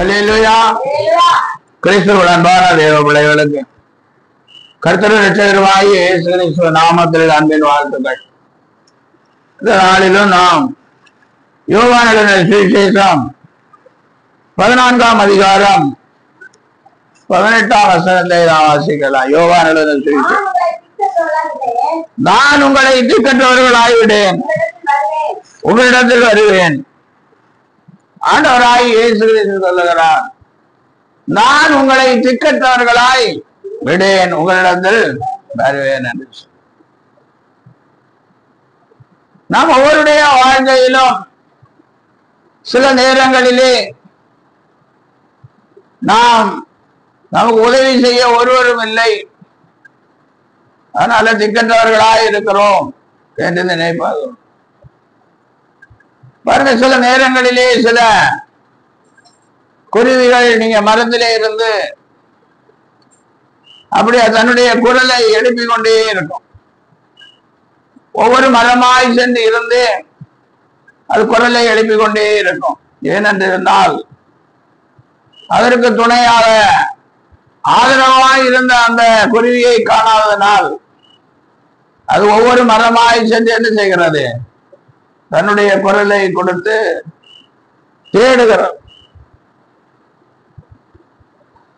அல்லேலூயா. கிறிஸ்துவுடைய அன்பான தேவ பிள்ளைகளுக்கு கர்த்தரின் இரட்சகருமாகிய இயேசு கிறிஸ்து நாமத்தில் அன்பின் வாழ்த்துக்கள். இந்த நாளிலும் நாம் யோவான் எழுதின சுவிசேஷம் 14ஆம் அதிகாரம் 18ஆம் வசனத்தை நாம் வாசிக்கலாம். யோவான் எழுதின சுவிசேஷம், நான் உங்களை திக்கற்றவர்களாய்விடேன், உங்களிடத்தில் வருவேன். ஆண்டவராய் இயேசு கிறிஸ்து சொல்லுகிறார், நான் உங்களை திக்கற்றவர்களாய் விடேன், உங்களிடத்தில் வருவேன் என்று. நாம் ஒவ்வொருடைய வாழ்க்கையிலும் சில நேரங்களிலே நமக்கு உதவி செய்ய ஒருவரும் இல்லை, அதனால திக்கற்றவர்களாய் இருக்கிறோம் என்று நினைப்பது. பாருங்க, சில நேரங்களிலே சில குருவிகள் நீங்க மரத்திலே இருந்து அப்படியே தன்னுடைய குரலை எழுப்பிக் கொண்டே இருக்கும். ஒவ்வொரு மரமாய் சென்று இருந்து அது குரலை எழுப்பிக் கொண்டே இருக்கும். ஏனென்றிருந்தால் அதற்கு துணையாக ஆதரவாய் இருந்த அந்த குருவியை காணாததனால் அது ஒவ்வொரு மரமாய் சென்று என்ன செய்கிறது, தன்னுடைய குரலை கொடுத்து தேடுகிறது.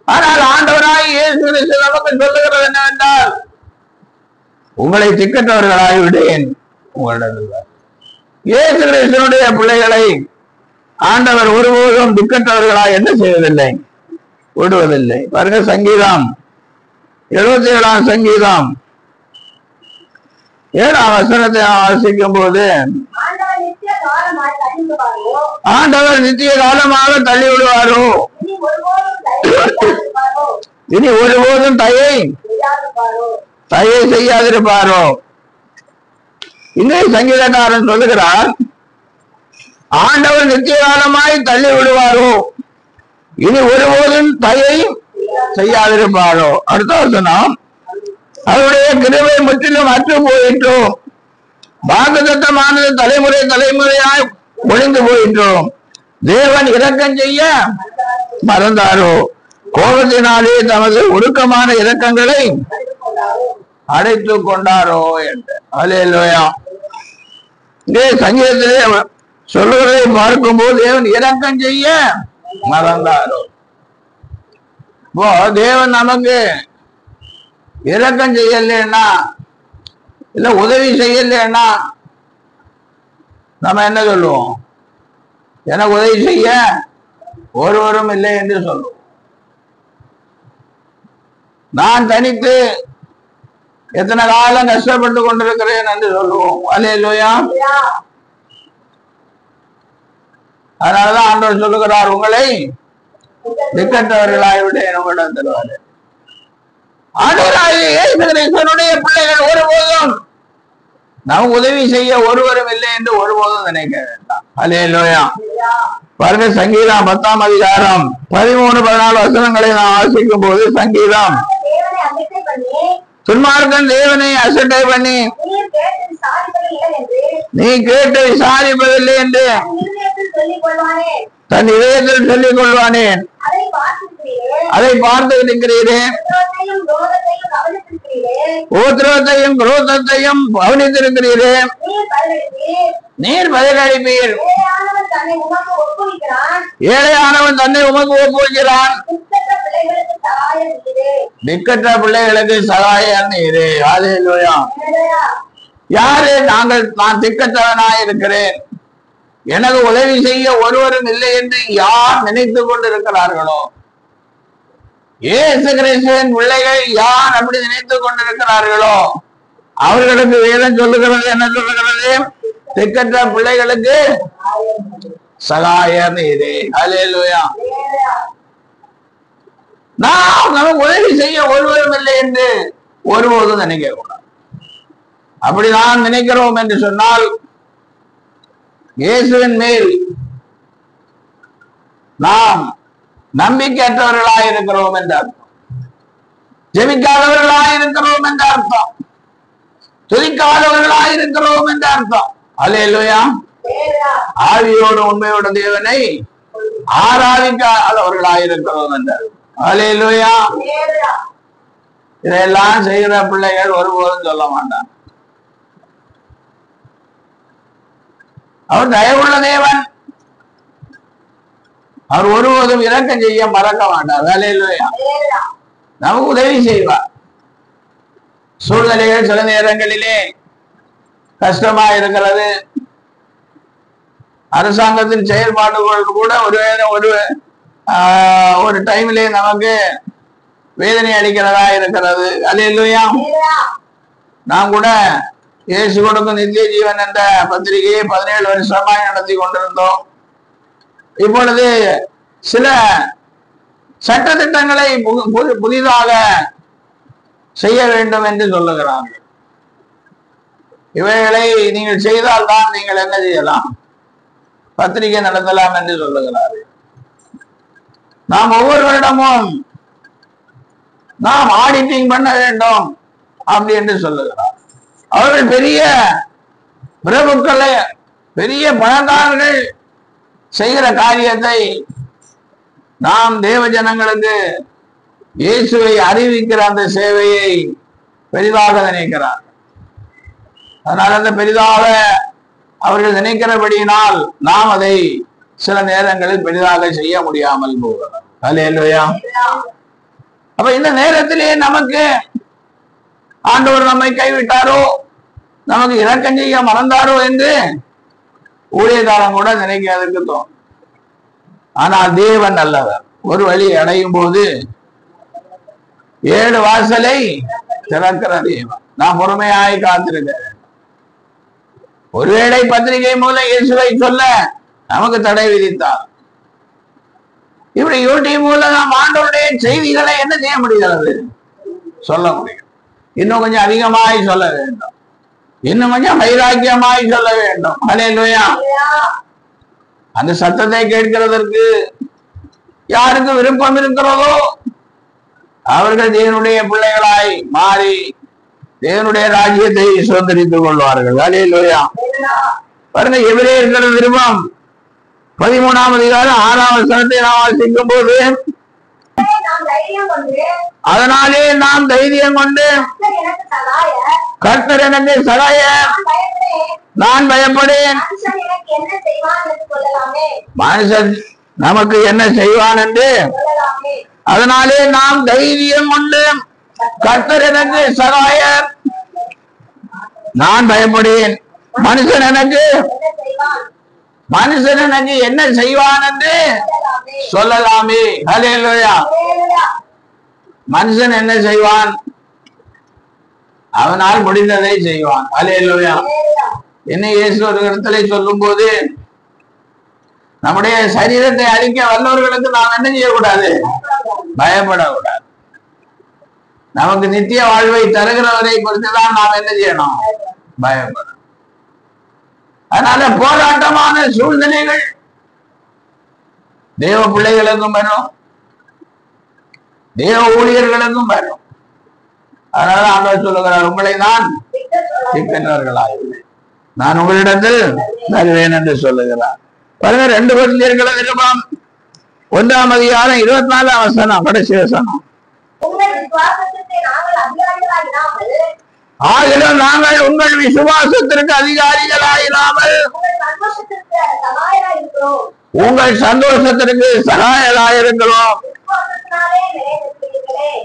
ஆனால் ஆண்டவராய் இயேசு கிறிஸ்து நமக்கு சொல்லுகிறது என்னவென்றால், உங்களை திக்கற்றவர்களாய் விடேன், உங்களிடம். இயேசு கிறிஸ்துவினுடைய பிள்ளைகளை ஆண்டவர் ஒருபோதும் திக்கற்றவர்களாய் என்ன செய்வதில்லை, விடுவதில்லை. பாருங்க, சங்கீதம் 77ஆம் சங்கீதம் 7ஆம் வசனத்தை வாசிக்கும் போது, ஆண்டவர் நித்திய காலமாக தள்ளி விடுவாரோ, இனி ஒருபோதும் தயை செய்யாதிருப்பாரோ. இன்னும் சங்கீதக்காரன் சொல்லுகிறார், ஆண்டவர் நித்திய காலமாய் தள்ளி விடுவாரோ, இனி ஒருபோதும் தயை செய்யாதிருப்பாரோ. அடுத்த வசனம், அவருடைய கிருபை முற்றிலும் அற்று போயிற்றோம், வாக்குத்தத்தமானது தலைமுறை தலைமுறையாய் ஒளிந்து போயிற்றோம். தேவன் இரக்கம் செய்ய மறந்தாரோ, கோபத்தினாலே தமது ஒடுக்கமான இரக்கங்களை அடைத்து கொண்டாரோ என்று. அல்லேலூயா. இங்கே சங்கீதத்திலே சொல்லுவதை பார்க்கும்போது தேவன் இரக்கம் செய்ய மறந்தாரோ. இப்போ தேவன் நமக்கு இரக்கம் செய்யலைன்னா, இல்ல உதவி செய்யலைன்னா நம்ம என்ன சொல்லுவோம், எனக்கு உதவி செய்ய ஒருவரும் இல்லை என்று சொல்லுவோம். நான் தனித்து எத்தனை காலம் கஷ்டப்பட்டு கொண்டிருக்கிறேன் என்று சொல்லுவோம். அல்லேலூயா. அதனாலதான் ஆண்டவர் சொல்லுகிறார், உங்களை திக்கற்றவர்களாய் விடேன், உங்களிடம் தருவாரு. ஆண்டவராகிய இயேசு கிறிஸ்துவினுடைய பிள்ளைகள் ஒருபோதும் நாம் உதவி செய்ய ஒருவரும் இல்லை என்று ஒருபோதும் நினைக்க வேண்டாம். அல்லேலூயா. பாருங்க, சங்கீதம் 10ஆம் அதிகாரம் 13-14 வசனங்களை நாம் வாசிக்கும் போது, சங்கீதம், துன்மார்க்கன் தேவனை அசட்டை பண்ணி நீ கேட்டு விசாரிப்பதில்லை என்று தன் இதயத்தில் சொல்லிக் கொள்வானேன். அதை பார்த்து இருக்கிறீரே, உத்திரவத்தையும் குரோதத்தையும் கவனித்திருக்கிறீரே, நீர் பதிலளிப்பீர். ஏழையானவன் தன்னை உமக்கு ஒப்புவிக்கிறான், திக்கற்ற பிள்ளைகளுக்கு சகாயம் நீரே. அல்லேலூயா. யாரு நான் திக்கற்றவனாய் இருக்கிறேன், எனக்கு உதவி செய்ய ஒருவரும் இல்லை என்று யார் நினைத்து கொண்டிருக்கிறார்களோ, இயேசு கிறிஸ்துவின் பிள்ளைகள் யார் அப்படி நினைத்து கொண்டிருக்கிறார்களோ, அவர்களுக்கு வேதம் சொல்லுகிறது, என்ன சொல்லுகிறது, திக்கற்ற பிள்ளைகளுக்கு சகாயம் நீரே. அல்லேலூயா. நாம் நமக்கு உதவி செய்ய ஒருவரும் இல்லை என்று ஒருபோதும் நினைக்க கூடாது. அப்படி நாம் நினைக்கிறோம் என்று சொன்னால் இயேசுவின் மேல் நாம் நம்பிக்கையற்றவர்களாய் இருக்கிறோம் என்ற அர்த்தம், ஜெபிக்காதவர்களாய் இருக்கிறோம் என்ற அர்த்தம், துதிக்காதவர்களாய் இருக்கிறோம் என்ற அர்த்தம். அல்லேலூயா. ஆவியோடு உண்மையோட தேவனை ஆராதிக்காதவர்களாயிருக்கிறோம் என்றார். ஹல்லேலூயா. இதெல்லாம் செய்கிற பிள்ளைகள் ஒருபோதும் சொல்ல மாட்டான். அவர் தயவுள்ள தேவன். அவர் ஒருபோதும் இரக்கம் செய்ய மறக்க மாட்டார். ஹல்லேலூயா. நமக்கு உதவி செய்வார். சூழ்நிலைகள் சில நேரங்களிலே கஷ்டமா இருக்கிறது. அரசாங்கத்தின் செயல்பாடுகள் கூட ஒரு டைம்ல நமக்கு வேதனை அளிக்கிறதா இருக்கிறது. அல்லேலூயா. நாம் கூட இயேசு கொடுக்கும் நித்திய ஜீவன் என்ற பத்திரிகையை 17 வருஷமாய் நடத்தி கொண்டிருந்தோம். இப்பொழுது சில சட்ட திட்டங்களை புதிதாக செய்ய வேண்டும் என்று சொல்லுகிறார்கள். இவைகளை நீங்கள் செய்தால் தான் நீங்கள் என்ன செய்யலாம், பத்திரிகை நடத்தலாம் என்று சொல்லுகிறார்கள். நாம் ஒவ்வொரு வருடமும் நாம் ஆடிட்டிங் பண்ண வேண்டும் அப்படி என்று சொல்லுகிறார். அவர்கள் பெரிய பிரபுக்களை, பெரிய பணக்காரர்கள் செய்கிற காரியத்தை நாம் தேவ ஜனங்களுக்கு இயேசுவை அறிவிக்கிற அந்த சேவையை பெரிதாக நினைக்கிறார். அதனால் அந்த பெரிதாக அவர்கள் நினைக்கிறபடியினால் நாம் அதை சில நேரங்களில் பெரிதாக செய்ய முடியாமல் போகிறோம். அல்லேலூயா. அப்ப இந்த நேரத்திலே நமக்கு ஆண்டவர் நம்மை கைவிட்டாரோ, நமக்கு இரக்கம் செய்ய மறந்தாரோ என்று ஊழியக்காரன் கூட நினைக்கிறதுக்கு தோணும். ஆனால் தேவன் நல்லவர். ஒரு வழி அடையும் போது 7 வாசலை திறக்கிற தேவன். நாம் பொறுமையாய் காத்திருக்க. ஒருவேளை பத்திரிகை மூலம் இயேசுவை சொல்ல நமக்கு தடை விதித்தார். இப்படி யூடியூப் மூலம் நாம் ஆண்டவருடைய செய்திகளை என்ன செய்ய முடிகிறது, சொல்ல முடியும். இன்னும் கொஞ்சம் அதிகமாய் சொல்ல வேண்டும், இன்னும் கொஞ்சம் வைராக்கியமாய் சொல்ல வேண்டும். அல்லேலூயா. அந்த சத்தத்தை கேட்கிறதற்கு யாருக்கு விருப்பம் இருக்கிறதோ அவர்கள் தேவனுடைய பிள்ளைகளாய் மாறி தேவனுடைய ராஜ்யத்தை சுதந்திரித்துக் கொள்வார்கள். அல்லேலூயா. பாருங்க, எபிரேயர் நிருபம் 13ஆம் அதிகாரம் 6ஆம் வசனத்தை நாம் வாசிக்கும் போது, அதனாலே நாம் தைரியம் கொண்டு கர்த்தர் எனக்கு சகாயர், நான் பயப்படேன், மனுஷன் நமக்கு என்ன செய்வான் என்று. அதனாலே நாம் தைரியம் கொண்டு கர்த்தர் எனக்கு சகாயர், நான் பயப்படேன், மனுஷன் எனக்கு என்ன செய்வான் என்று சொல்லலாமே. ஹல்லேலூயா. மனுஷன் என்ன செய்வான்? அவனால் முடிந்ததை செய்வான். ஹல்லேலூயா. என்ன இயேசு ஒரு இடத்துல சொல்லும் போது, நம்முடைய சரீரத்தை அழிக்க வல்லவர்களுக்கு நாம் என்ன செய்யக்கூடாது, பயப்படக்கூடாது. நமக்கு நித்திய வாழ்வை தருகிறவரை குறித்துதான் நாம் என்ன செய்யணும், பயப்பட. அதனால போராட்டமான சூழ்நிலைகள் தேவ பிள்ளைகளுக்கும் வரும், தேவ ஊழியர்களுக்கும் வரும். அதனால ஆண்டவர் சொல்லுகிறார், உங்களை நான் திக்கற்றவர்களாகவில்லை, நான் உங்களிடத்தில் வருவேன் என்று சொல்லுகிறார். பாருங்க, 2 கொரிந்தியர் நிருபம் 1ஆம் அதிகாரம் 24ஆம் வசனம், கடைசி வசனம். ஆகிலும் நாங்கள் உங்கள் விசுவாசத்திற்கு அதிகாரிகளாயிராமல் உங்கள் சந்தோஷத்திற்கு சகாயராயிருக்கிறோம்.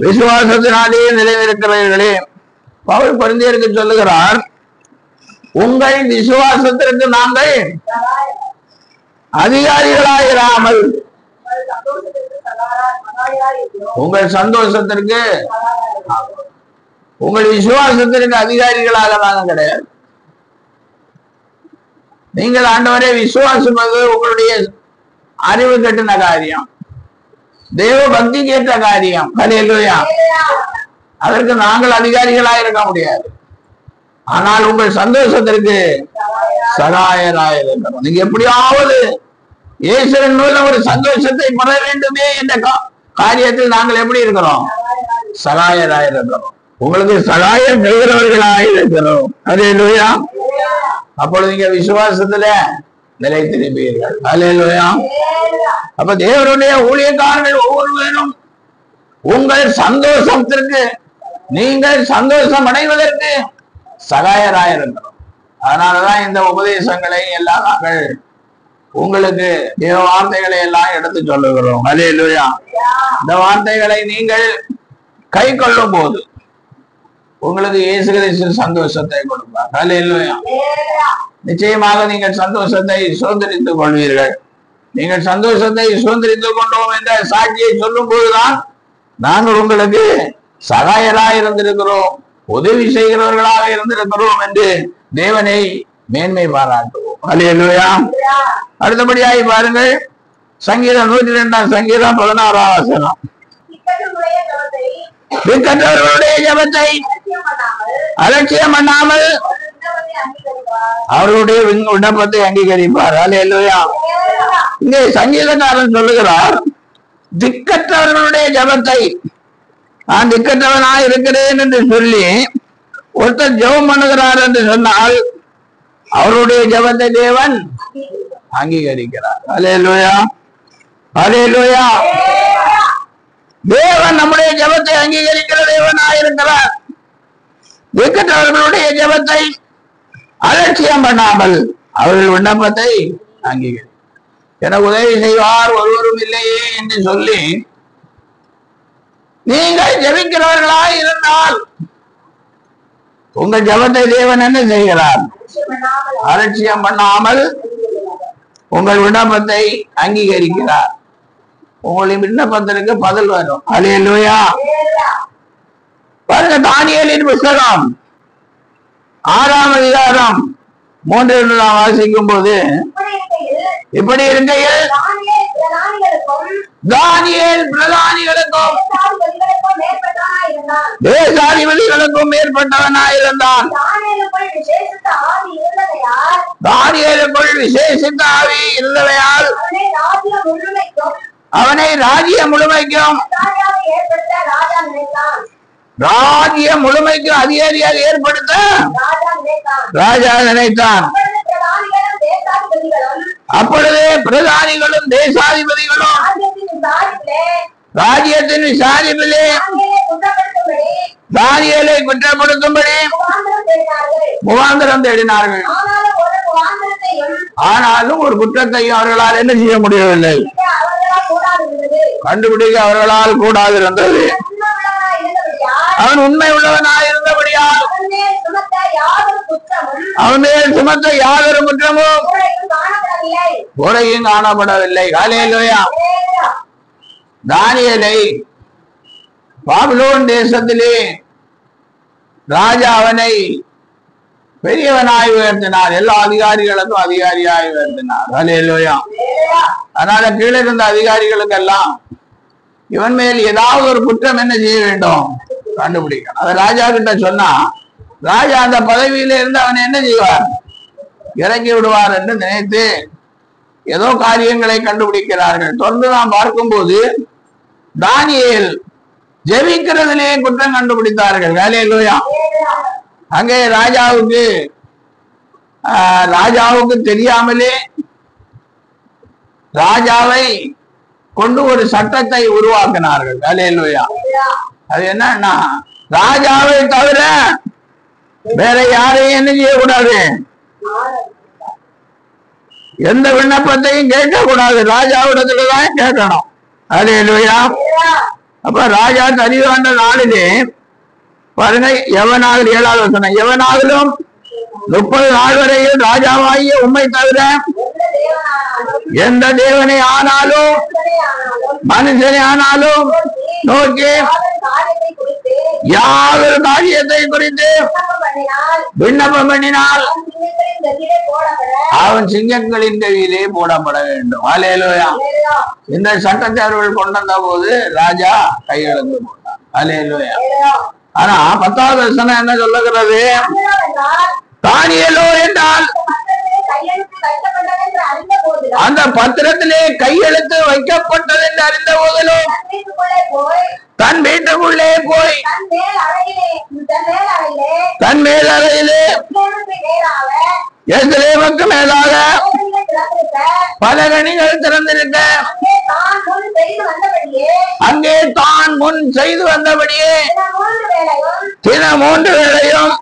விசுவாசத்தினாலே நிலைநிற்கிறீர்களே. பவுல் கொரிந்தியருக்கு சொல்லுகிறார், உங்கள் விசுவாசத்திற்கு நாங்கள் அதிகாரிகளாயிராமல் உங்கள் சந்தோஷத்திற்கு, உங்கள் விசுவாசத்திற்கு அதிகாரிகளாக நாங்கள் கிடையாது. நீங்கள் ஆண்டவரை விசுவாசிப்பது உங்களுடைய அறிவு கட்டின காரியம், தேவ பக்தி கேட்ட காரியம். ஹல்லேலூயா. அதற்கு நாங்கள் அதிகாரிகளாக இருக்க முடியாது. ஆனால் உங்கள் சந்தோஷத்திற்கு சகாயராக இருக்கிறோம். நீங்க எப்படியாவது இயேசுவின் மூலம் ஒரு சந்தோஷத்தை பெற வேண்டுமே என்ற காரியத்தில் நாங்கள் எப்படி இருக்கிறோம், சகாயராக இருக்கிறோம். உங்களுக்கு சகாயம் செய்கிறவர்களாக இருக்கிறோம். ஹல்லேலூயா. அப்பொழுது நீங்க விசுவாசத்துல நிலைத்திருப்பீர்கள். அல்லேலூயா. அப்ப தேவனுடைய ஊழியக்காரர்கள் ஒவ்வொருவரும் உங்கள் சந்தோஷத்திற்கு, நீங்கள் சந்தோஷம் அடைவதற்கு சகாயராயிருக்கிறோம். அதனாலதான் இந்த உபதேசங்களை எல்லாம் நாங்கள் உங்களுக்கு தேவ வார்த்தைகளை எல்லாம் எடுத்து சொல்லுகிறோம். அல்லேலூயா. இந்த வார்த்தைகளை நீங்கள் கை கொள்ளும் போது உங்களுக்கு இயேசு கிறிஸ்து சந்தோஷத்தை கொடுப்பார். அல்லேலூயா. நிச்சயமாக நீங்கள் சந்தோஷத்தை சுதந்திரித்துக் கொள்வீர்கள். நீங்கள் சந்தோஷத்தை சுதந்திரித்துக் கொண்டோம் என்ற சாட்சியை சொல்லும் போதுதான் நாங்கள் உங்களுக்கு சகாயராக இருந்திருக்கிறோம், உதவி செய்கிறவர்களாக இருந்திருக்கிறோம் என்று தேவனை மேன்மை பாராட்டுவோம். அல்லேலூயா. அடுத்தபடியாய் பாருங்கள், சங்கீதம் 102 சங்கீதம் 16 வசனம். திக்கற்றவர்களுடைய ஜெபத்தை அலட்சியம் பண்ணாமல் அவர்களுடைய விண்ணப்பத்தை அங்கீகரிப்பார். அல்லேலூயா. இங்கே சங்கீதக்காரன் சொல்லுகிறார், திக்கற்றவர்களுடைய ஜெபத்தை, நான் திக்கற்றவனாய் இருக்கிறேன் என்று சொல்லி ஒருத்தர் ஜெபம் பண்ணுகிறார் என்று சொன்னால் அவருடைய ஜெபத்தை தேவன் அங்கீகரிக்கிறார். அல்லேலூயா. அல்லேலூயா. தேவன் நம்முடைய ஜெபத்தை அங்கீகரிக்கிற தேவனாயிருக்கிறார். திக்கற்றவர்களுடைய ஜெபத்தை அலட்சியம் பண்ணாமல் அவர்கள் விண்ணப்பத்தை அங்கீகரி. எனக்கு உதவி செய்வார் ஒருவரும் இல்லையே என்று சொல்லி நீங்கள் ஜெபிக்கிறவர்களாய் இருந்தால் உங்கள் ஜெபத்தை தேவன் என்ன செய்கிறார்? அலட்சியம் பண்ணாமல் உங்கள் விண்ணப்பத்தை அங்கீகரிக்கிறார். உங்களின் விண்ணப்பத்திற்கு பதில் வரும். அல்லேலூயா. பாருங்க, தானியேலின் புத்தகம் 6ஆம் அதிகாரம் 3 நாம் வாசிக்கும் போது, இப்படி இருக்கையில் தானியேல் பிரதானிகளுக்கும் தேசாதிபதிகளுக்கும் மேற்பட்டவனாயிருந்தான். தானியேலுக்குள் விசேஷித்த ஆவி இருந்தவையால் அவனை ராஜ்யம் முழுமைக்கும் அதிகாரியாக ஏற்படுத்த ராஜா நினைத்தான். அப்பொழுது பிரதானிகளும் தேசாதிபதிகளும் ராஜ்யத்தின் விசாரிப்பிலே தானியேலை குற்றப்படுத்தும்படி முகாந்திரம் தேடினார்கள். ஆனாலும் ஒரு குற்றத்தையும் அவர்களால் என்ன செய்ய முடியவில்லை, கண்டுபிடிக்க அவர்களால் கூடாது இருந்தது. அவன் உண்மை உள்ளவனாய் இருந்தபடியால் அவன் மேல் சுமத்த யாதொரு குற்றமும் குறையும் காணப்படவில்லை. அல்லேலூயா. தானியேலை பாபிலோன் தேசத்திலே ராஜா அவனை பெரியவனாய் உயர்த்தினார். எல்லா அதிகாரிகளுக்கும் அதிகாரியாய் உயர்த்தினார். அல்லேலூயா. அதனால கீழே இருந்த அதிகாரிகளுக்கெல்லாம் இவன் மேல் ஏதாவது ஒரு குற்றம் என்ன செய்ய வேண்டும், கண்டுபிடிக்கணும். அதை ராஜா கிட்ட சொன்னா ராஜா அந்த பதவியில இருந்து அவனை என்ன செய்வார், இறக்கி விடுவார் என்று நினைத்து ஏதோ காரியங்களை கண்டுபிடிக்கிறார்கள். தொடர்ந்து நாம் பார்க்கும்போது தானியேல் ஜெபிக்கிறதிலே குற்றம் கண்டுபிடித்தார்கள். அல்லேலூயா. அங்கே ராஜாவுக்கு தெரியாமலே ராஜாவை கொண்டு ஒரு சட்டத்தை உருவாக்கினார்கள். அல்லேலூயா. அது என்னன்னா, ராஜாவை தவிர வேற யாரையும் என்ன செய்யக்கூடாது, எந்த விண்ணப்பத்தையும் கேட்கக்கூடாது, ராஜாவிடத்துலதான் கேட்கணும். அல்லேலூயா. அப்ப ராஜா தெரிவாண்ட நாளிலே பாருங்க, எவனாக 7வது வசனம், எவனாகிலும் 30 நாள் வரையில் ராஜாவாகிய உம்மை தவிர எந்த தேவனை ஆனாலும் மனுஷனை ஆனாலும் நோக்கி யாதொரு காரியத்தை குறித்து விண்ணப்பம் பண்ணினால் அவன் சிங்கங்களின் கையிலே போடப்பட வேண்டும். அல்லேலூயா. இந்த சட்டத்தை அவர்கள் கொண்டு வந்த போது ராஜா கையெழுந்து போட்டார். அல்லேலூயா. ஆனா 10வது வசனம் என்ன சொல்லுகிறது, தானியேலோ என்றால் அந்த பத்திரத்திலே கையெழுத்து வைக்கப்பட்டது என்று அறிந்த போதிலும் தன் வீட்டுக்குள்ளே போய் தன் மேல் அறையிலே எருசலேமுக்கு மேலாக பலகணிகள் திறந்திருக்க அங்கே தான் முன் செய்து வந்தபடியே தினம் 3 வேளையும்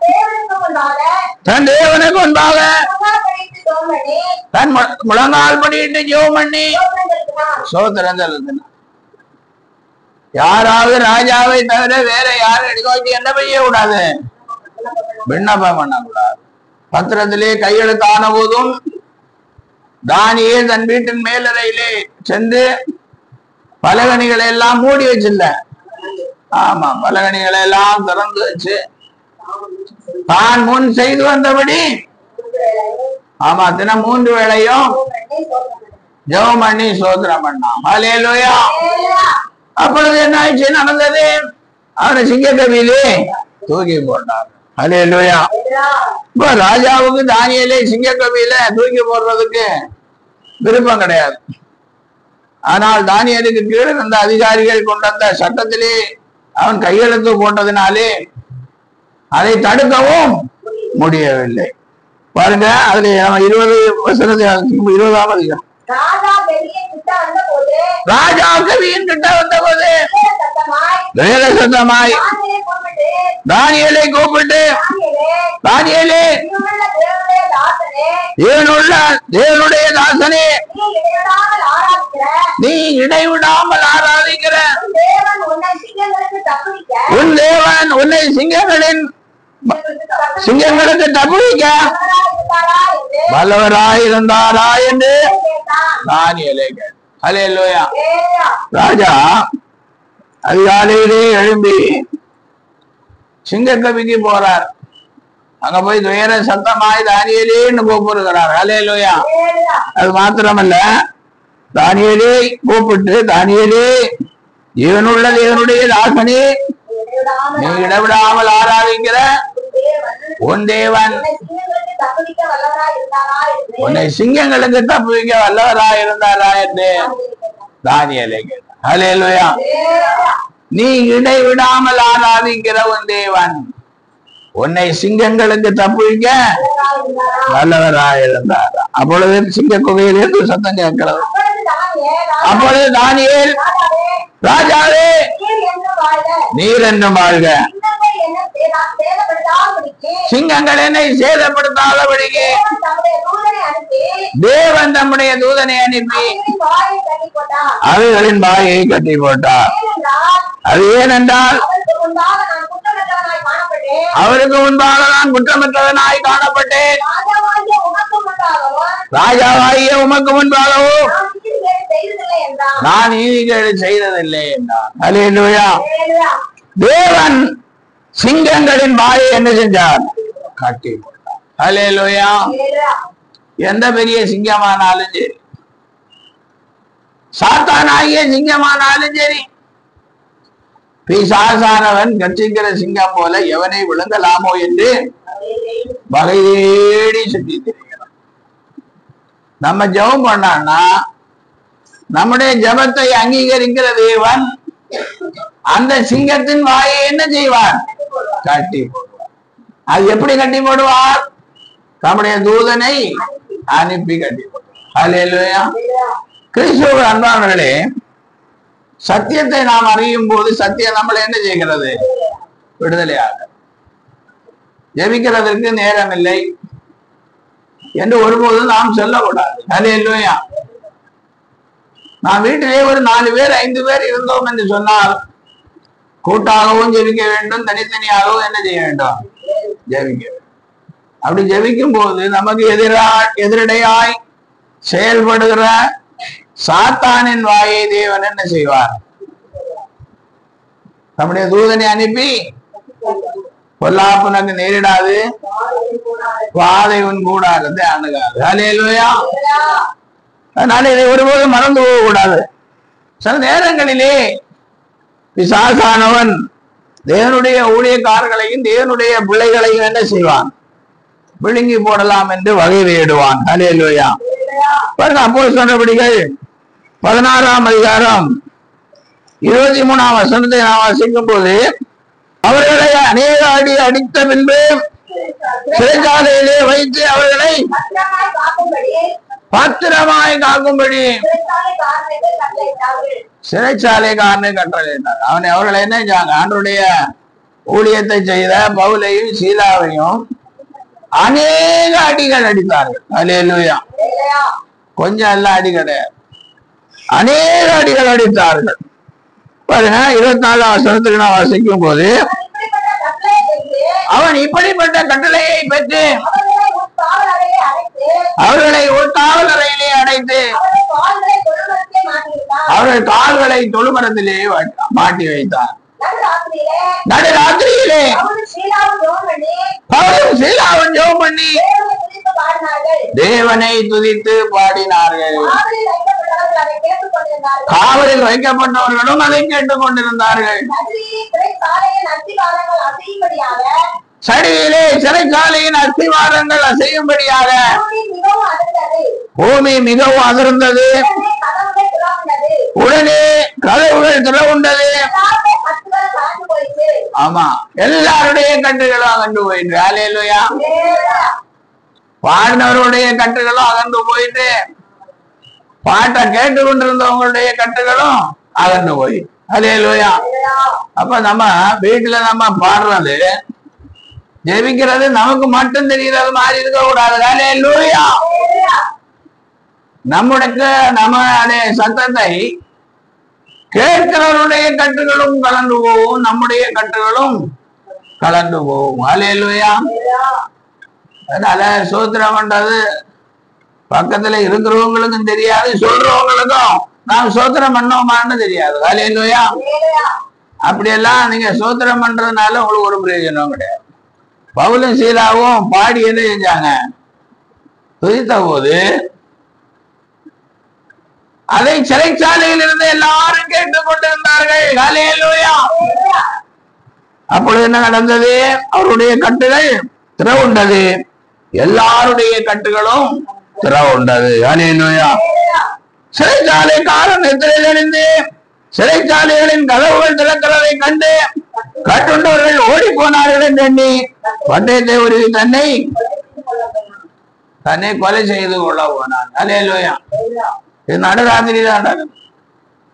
தன் தேவனுக்கு முன்பாக தன் முழங்கால் படிட்டு ஜெபம் பண்ணி சோத்திரம் செலுத்தினார். யாராவது ராஜாவை தவிர வேற யாரும் நோக்கி என்ன செய்ய கூடாது, விண்ணப்பம் பண்ணக்கூடாது. பத்திரத்திலே கையெழுத்தான போதும் தானியேல் தன் வீட்டின் மேலறையிலே சென்று பலகணிகளை எல்லாம் மூடி வச்சில்ல, ஆமா பலகணிகளை எல்லாம் திறந்து வச்சு தான் முன் செய்து வந்தபடி ஆமா தினம் 3 வேளையும் ஜெபம் பண்ணி சோத்திரம் பண்ணான். ஹல்லேலூயா. அப்பொழுது என்ன ஆயிடுச்சு நடந்தது, அவரை சிங்கக்கவியிலே தூக்கி போட்டார். ஹல்லேலூயா. இப்ப ராஜாவுக்கு தானியேலை சிங்கக்கவியில தூக்கி போடுறதுக்கு விருப்பம் கிடையாது. ஆனால் தானியேலுக்கு கீழே இருந்த அதிகாரிகள் கொண்டு வந்த சட்டத்திலே அவன் கையெழுத்து போட்டதினாலே அதை தடுக்கவும் முடியவில்லை. பாருங்க, அதுல 20 20ஆம் அதிகாரம். ராஜா கவியின் கிட்ட வந்த போது வேற சத்தமாய் தானியேலை கூப்பிட்டு, தானியேலே தேவனுடைய தாசனே, நீ இடைவிடாமல் ஆராதிக்கிற உன் தேவன் உன்னை சிங்கங்களுக்கு தப்புவிக்க வல்லவராயிருந்தாரா என்று தானியேலை கேட்டான். ஹல்லேலூயா. ராஜா அதிகாலையிலே எழும்பி சிங்கக்கவிக்கு போறார். அங்க போய் துயர சத்தமாய் தானியேலேன்னு கூப்பிடுகிறார். ஹல்லேலூயா. அது மாத்திரமல்ல, தானியேலை கூப்பிட்டு, தானியேலே ஜீவனுள்ள தேவனுடைய தாசனே, நீ இடைவிடாமல் ஆராதிக்கிற உன் தேவன் உன்னை சிங்கங்களுக்கு தப்புவிக்க வல்லவராய் இருந்தாரா என்று தானியேலை கேட்டார். ஹல்லேலூயா. நீ இடைவிடாமல் ஆராதிக்கிற உன் தேவன் உன்னை சிங்கங்களுக்கு தப்புவிக்க வல்லவராய் இருந்தார். அப்பொழுது சிங்க குகையிலிருந்து சத்தம் கேட்கிறது. அப்பொழுது தானியேல், ராஜாவே நீர் என்றும் வாழ்க, சிங்கங்கள் என்னை சேதப்படுத்தாதபடிக்கு தேவன் தம்முடைய தூதனை அனுப்பி அவைகளின் வாயை கட்டி போட்டார். அது ஏனென்றால் அவருக்கு முன்பாக நான் குற்றமற்றவனாய் காணப்பட்டேன், ராஜாவாகிய உமக்கு முன்பாகவும் நான் நீதிகேடு செய்ததில்லை என்றார். ஹல்லேலூயா. தேவன் சிங்கங்களின் வாயை என்ன செஞ்சார், கட்டி போட்டார். ஹல்லேலூயா. எந்த பெரிய சிங்கமானாலும் சரி, சாத்தானாகிய சிங்கமானாலும் சரி, பிசாசானவன் கட்சிக்கிற சிங்கம் போல எவனை விழுங்கலாமோ என்று வகை தேடி சுற்றி திரிகிறான். நம்ம ஜெபம் பண்ணான்னா நம்முடைய ஜெபத்தை அங்கீகரிக்கிற தேவன் அந்த சிங்கத்தின் வாயை என்ன செய்வார், கட்டி போடுவார். அது எப்படி கட்டி போடுவார், நம்முடைய தூதனை அனுப்பி கட்டி போடுவார். ஹல்லேலூயா. கிறிஸ்துவ அன்பானவர்களே, சத்தியத்தை நாம் அறியும் போது சத்தியம் நம்மளை என்ன செய்கிறது, விடுதலையாக. ஜெபிக்கிறதற்கு நேரம் இல்லை என்று ஒருபோதும் நாம் சொல்லக்கூடாது. ஹல்லேலூயா. நாம் வீட்டிலே ஒரு 4 பேர் 5 பேர் இருந்தோம் என்று சொன்னால் கூட்டாகவும் ஜெபிக்க வேண்டும், தனித்தனியாகவும் என்ன செய்ய வேண்டும், ஜெபிக்க வேண்டும். அப்படி ஜெபிக்கும் போது நமக்கு எதிரடையாய் செயல்படுகிற சாத்தானின் வாயை தேவன் என்ன செய்வார், நம்முடைய தூதனை அனுப்பி பொல்லாப்புனக்கு நேரிடாது, வாதை உன் கூடாரத்தை அணுகாது. ஹல்லேலூயா. அதனால இதை ஒருபோதும் மறந்து போக கூடாது. சில நேரங்களிலே பிசாசானவன் தேவனுடைய ஊழியக்காரர்களையும் தேவனுடைய பிள்ளைகளையும் என்ன செய்வான், விழுங்கி போடலாம் என்று வகை தேடுவான். ஹல்லேலூயா. அப்போஸ்தலர்கள் 16ஆம் அதிகாரம் 23ஆம் வசனத்தை நாம் வாசிக்கும் போது, அவர்களை அநேக அடி அடித்த பின்பு சிறைச்சாலையிலே வைத்து அவர்களை பத்திரமாய் காக்கும்படி சிறைச்சாலைக்காரனை கட்டளையிட்டார். அவர்களை என்ன செஞ்சாங்க? ஆண்டவருடைய ஊழியத்தை செய்த பவுலையும் சீலாவையும் அநேக அடிகள் அடித்தார்கள். அல்லேலூயா. கொஞ்சம் எல்லாம் அடி கிடையாது, அநேக அடிகள் அடித்தார்கள். பாருங்க, 24ஆம் வசனத்துக்கு நான் வாசிக்கும் போது, அவன் இப்படிப்பட்ட கட்டளையை பெற்று அவர்களை ஒரு காவல் அறையிலே அடைத்து அவர்கள் கால்களை தொழுமரத்திலே மாட்டி வைத்தார். நடுராத்திரியிலே பவுலும் சீலாவும் ஜெபம் பண்ணி தேவனை துதித்து பாடினார்கள். காவலில் வைக்கப்பட்டவர்களும் அதை கேட்டுக் கொண்டிருந்தார்கள். சடியிலே சிறைச்சாலையின் அஸ்திவாரங்கள் அசையும்படியாக பூமி மிகவும் அதிர்ந்தது. உடனே கதவுகள் திறவுண்டது. ஆமா, எல்லாருடைய கட்டுகளும் அகன்று போயிட்டு, அல்லேலூயா, பாடினவருடைய கட்டுகளும் அகன்று போயிட்டு, பாட்டை கேட்டுக்கொண்டிருந்தவங்களுடைய கட்டுகளும் அகன்று போய், அல்லேலூயா. அப்ப நம்ம வீட்டுல நம்ம பாடுறது, ஜெபிக்கிறது நமக்கு மட்டும் தெரிகிறது மாதிரி இருக்க கூடாது. அல்லேலூயா. நம்முடைய சத்தத்தை கேட்கிறவருடைய கட்டுகளும் கலந்து போகும், நம்முடைய கட்டுகளும் கலந்து போகும். அல்லேலூயா. அதனால சோத்திரம் பண்றது பக்கத்துல இருக்கிறவங்களுக்கும் தெரியாது, சொல்றவங்களுக்கும் நாம் சோத்திரம் பண்ணோமான்னு தெரியாது. அல்லேலூயா. அப்படியெல்லாம் நீங்க சோத்திரம் பண்றதுனால உங்களுக்கு ஒரு பிரயோஜனம் கிடையாது. பவுலும் சீலாவும் பாடி என்ன செஞ்சாங்க? துதித்த போது அதை சிறைச்சாலையில் இருந்து எல்லாரும் கேட்டுக் கொண்டிருந்தார்கள். அல்லேலூயா. அப்பொழுது என்ன நடந்தது? அவருடைய கட்டுகள் திறவுண்டது, எல்லாருடைய கட்டுகளும் திறவுண்டது. அல்லேலூயா. சிறைச்சாலை காரணத்தில் இருந்து சிறைச்சாலைகளின் கதவுகள் திறக்கிறதை கண்டு கட்டுண்டவர்கள் ஓடி போனார்கள் என்று எண்ணி பட்டயத்தை உருவி தன்னை கொலை செய்து கொள்ள போனார். அல்லேலூயா. இது நடுராத்திரி தான் நடக்குது.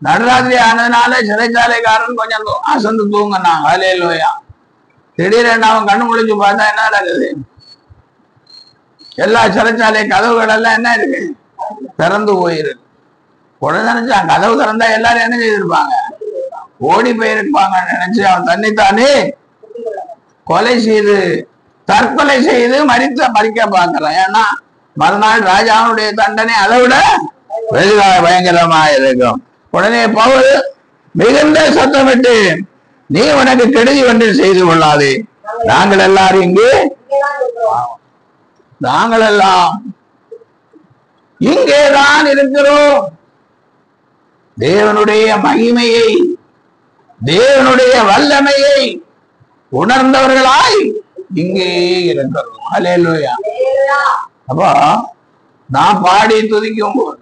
நடுராத்திரி ஆனதுனால சிறைச்சாலைக்காரன் கொஞ்சம் அசந்து தூங்கினாங்க. அல்லேலூயா. திடீரென்று அவன் கண்ணு முழிச்சு பார்த்தா என்ன நடக்குது? எல்லா சிறைச்சாலை கதவுகள் எல்லாம் என்ன இருக்கு? திறந்து போயிருக்கு. உடனே நினைச்சான் கதவு திறந்தா எல்லாரும் என்ன செய்திருப்பாங்க? ஓடி போயிருப்பாங்க நினைச்சு அவன் தன்னைத்தானே கொலை செய்து தற்கொலை செய்து மறிக்க பார்க்கலாம். ஏன்னா மறுநாள் ராஜாவுடைய தண்டனை அதை விட பயங்கரமா இருக்கும். உடனே பவுல் மிகுந்த சத்தமிட்டு, நீ உனக்கு கெடுதி ஒன்று செய்து கொள்ளாதே, நாங்கள் எல்லாரும் இங்கே இங்கேதான் இருக்கிறோம். தேவனுடைய மகிமையை, தேவனுடைய வல்லமையை உணர்ந்தவர்களாய் இங்கே இருக்கிறோம். அல்லேலூயா. அப்போ நாம் பாடி துதிக்கும் போது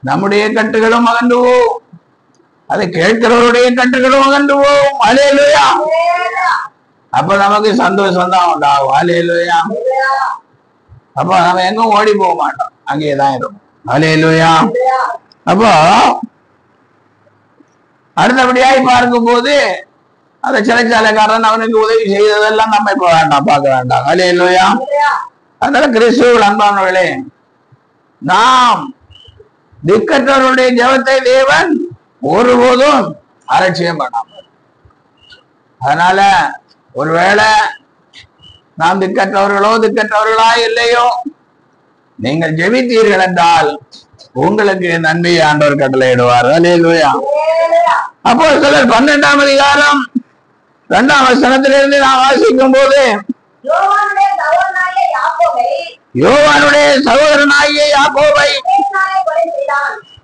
நம்முடைய கட்டுகளும் அகன்றுவோம், அதை கேட்கிறவருடைய கட்டுகளும் அகன்றுவோம். அல்லேலூயா. அப்ப நமக்கு சந்தோஷம் தான் உண்டாகும். அல்லேலூயா. அப்ப நம்ம எங்கும் ஓடி போக மாட்டோம், அங்கேதான் இருக்கும். அல்லேலூயா. அப்போ அடுத்தபடியாய் பார்க்கும் போது அந்த சிறைச்சாலைக்காரன் அவனுக்கு உதவி செய்ததெல்லாம் நம்ம இப்ப வேண்டாம், பார்க்க வேண்டாம். அல்லேலூயா. அதனால கிறிஸ்துவுக்குள் அன்பானவர்களே, நாம் திக்கற்றவருடைய ஜெபத்தை தேவன் ஒருபோதும் அலட்சியம் பண்ணாமல். அதனால ஒருவேளை நாம் திக்கற்றவர்களா இல்லையோ, நீங்கள் ஜெபித்தீர்கள் என்றால் உங்களுக்கு நன்மையை ஆண்டவர் கட்டளையிடுவார். அல்லேலூயா. அப்போஸ்தலர் 12ஆம் அதிகாரம் 2ஆம் வசனத்திலிருந்து நாம் வாசிக்கும் போது, யோவானுடைய சகோதரனாகிய யாக்கோபை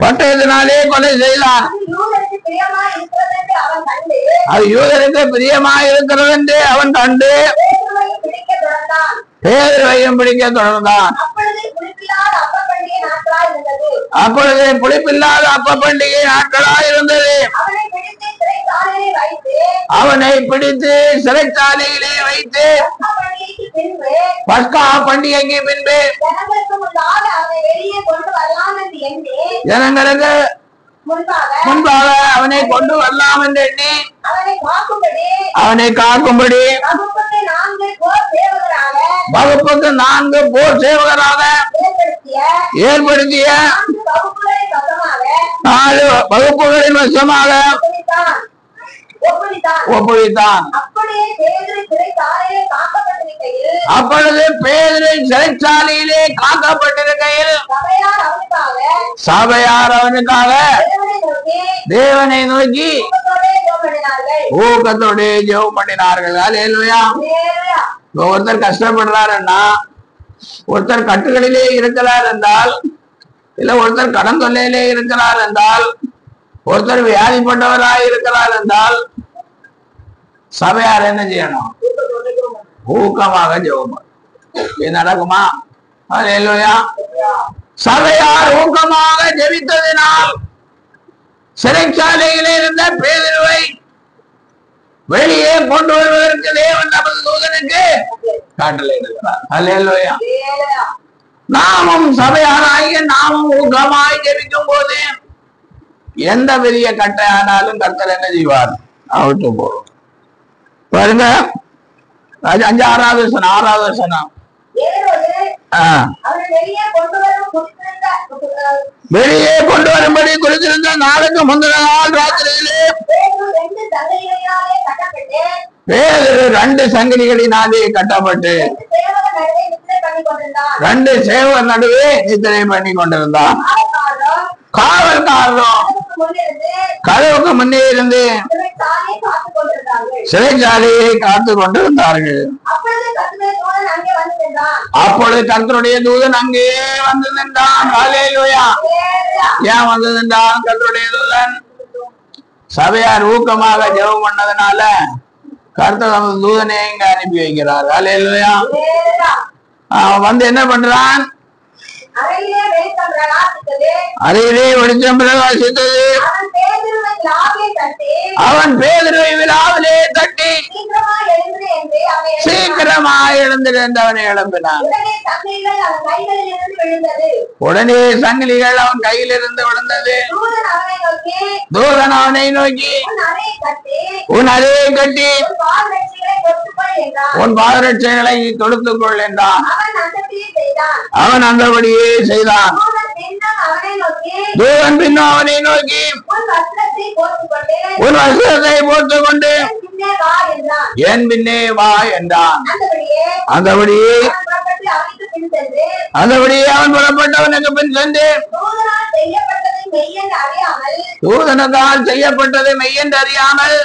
பட்டயத்தினாலே கொலை செய்தான். அது யூதருக்கு பிரியமாய் இருக்கிறது என்று அவன் கண்டு பேதுருவையும் பிடிக்க தொடர்ந்தான். அப்பொழுது புளிப்பில்லாத அப்ப பண்டிகை நாட்களாய் இருந்தது. அவனை பிடித்து சிறைச்சாலையிலே வைத்து பஸ்கா பண்டிகைக்கு பின்பு ஜனங்களுக்கு முன்பாக அவனை கொண்டு வரலாம் என்று எண்ணி அவனை காக்கும்படி வகுப்புக்கு 4 போர் சேவகராக ஏற்படுத்திய 4 வகுப்புகளின் வசமாக ஒப்புவித்தான். அப்பொழுது பேதுரு சிறைச்சாலையிலே காக்கப்பட்டிருக்கையில் சபையார் அவனுக்காக தேவனை நோக்கி ஊக்கத்தோடு ஜெபம் பண்ணினார்கள். அல்லேலூயா. ஒருத்தர் கஷ்டப்படுறாருன்னா, ஒருத்தர் கட்டுகளிலே இருக்கிறார் என்றால், இல்ல ஒருத்தர் கடன் தொல்லையிலே இருக்கிறார் என்றால், ஒருத்தர் வியாதிப்பட்டவராய் இருக்கிறார் என்றால் சபையார் என்ன செய்யணும்? ஊக்கமாக ஜெபம். இது நடக்குமா? அல்லேலூயா. சபையார் ஊக்கமாக ஜெபித்ததினால் சிறைச்சாலையிலே இருந்த பேதுருவை வெளியே கொண்டு வருவதற்கு தேவன் நமது தூதனுக்கு கட்டளையிடுகிறார். அல்லேலூயா. நாமும் சபையாராகிய நாமும் ஊக்கமாய் ஜெபிக்கும் போது எந்த பெரிய கட்டை ஆனாலும் கர்த்தர் என்ன செய்வார்? அவிட்டு போறோம். பாருங்க, 6வது வசனம் 6வது வசனம். வெளியே கொண்டு வரும்படி குறித்திருந்த நாளுக்கு முந்தின நாள் ராத்திரியிலே பேதுரு 2 சங்கிலிகளினாலே கட்டப்பட்டு 2 சேவர் நடுவே நித்திரை பண்ணி கொண்டிருந்தான். காவல்காரரும் கதவுக்கு முன்னே இருந்து சிறைச்சாலையை காத்து கொண்டிருந்தார்கள். அப்பொழுது கர்த்தருடைய தூதன் அங்கே வந்து நின்றான். அல்லேலூயா. ஏன் வந்து நின்றான் கர்த்தருடைய தூதன்? சபையார் ஊக்கமாக ஜெபம் பண்ணதுனால கர்த்தர் நமது தூதனை இங்க அனுப்பி வைக்கிறார். அல்லேலூயா. அவன் வந்து என்ன பண்றான்? அறையிலே வெளிச்சம் பிரகாசித்தது. அவன் பேதுருவை விழாவிலே தட்டி சீக்கிரமாக எழுந்திரு என்று அவனை எழுப்பினான். உடனே சங்கிலிகள் அவன் கையிலிருந்து விழுந்தது. தூதன் அவனை நோக்கி உன் அறையை கட்டி உன் பாதரட்சைகளை தொடுத்துக் கொள் என்றான். அவன் அந்தபடியே செய்தான். தூதன் பின்னும் அவனை நோக்கி உன் வஸ்திரத்தை போட்டுக் கொண்டு என் பின்னே வா என்றான். அந்தபடியே அவன் புறப்பட்டவனுக்கு பின் சென்று தூதனத்தால் செய்யப்பட்டது மெய்யென்று அறியாமல்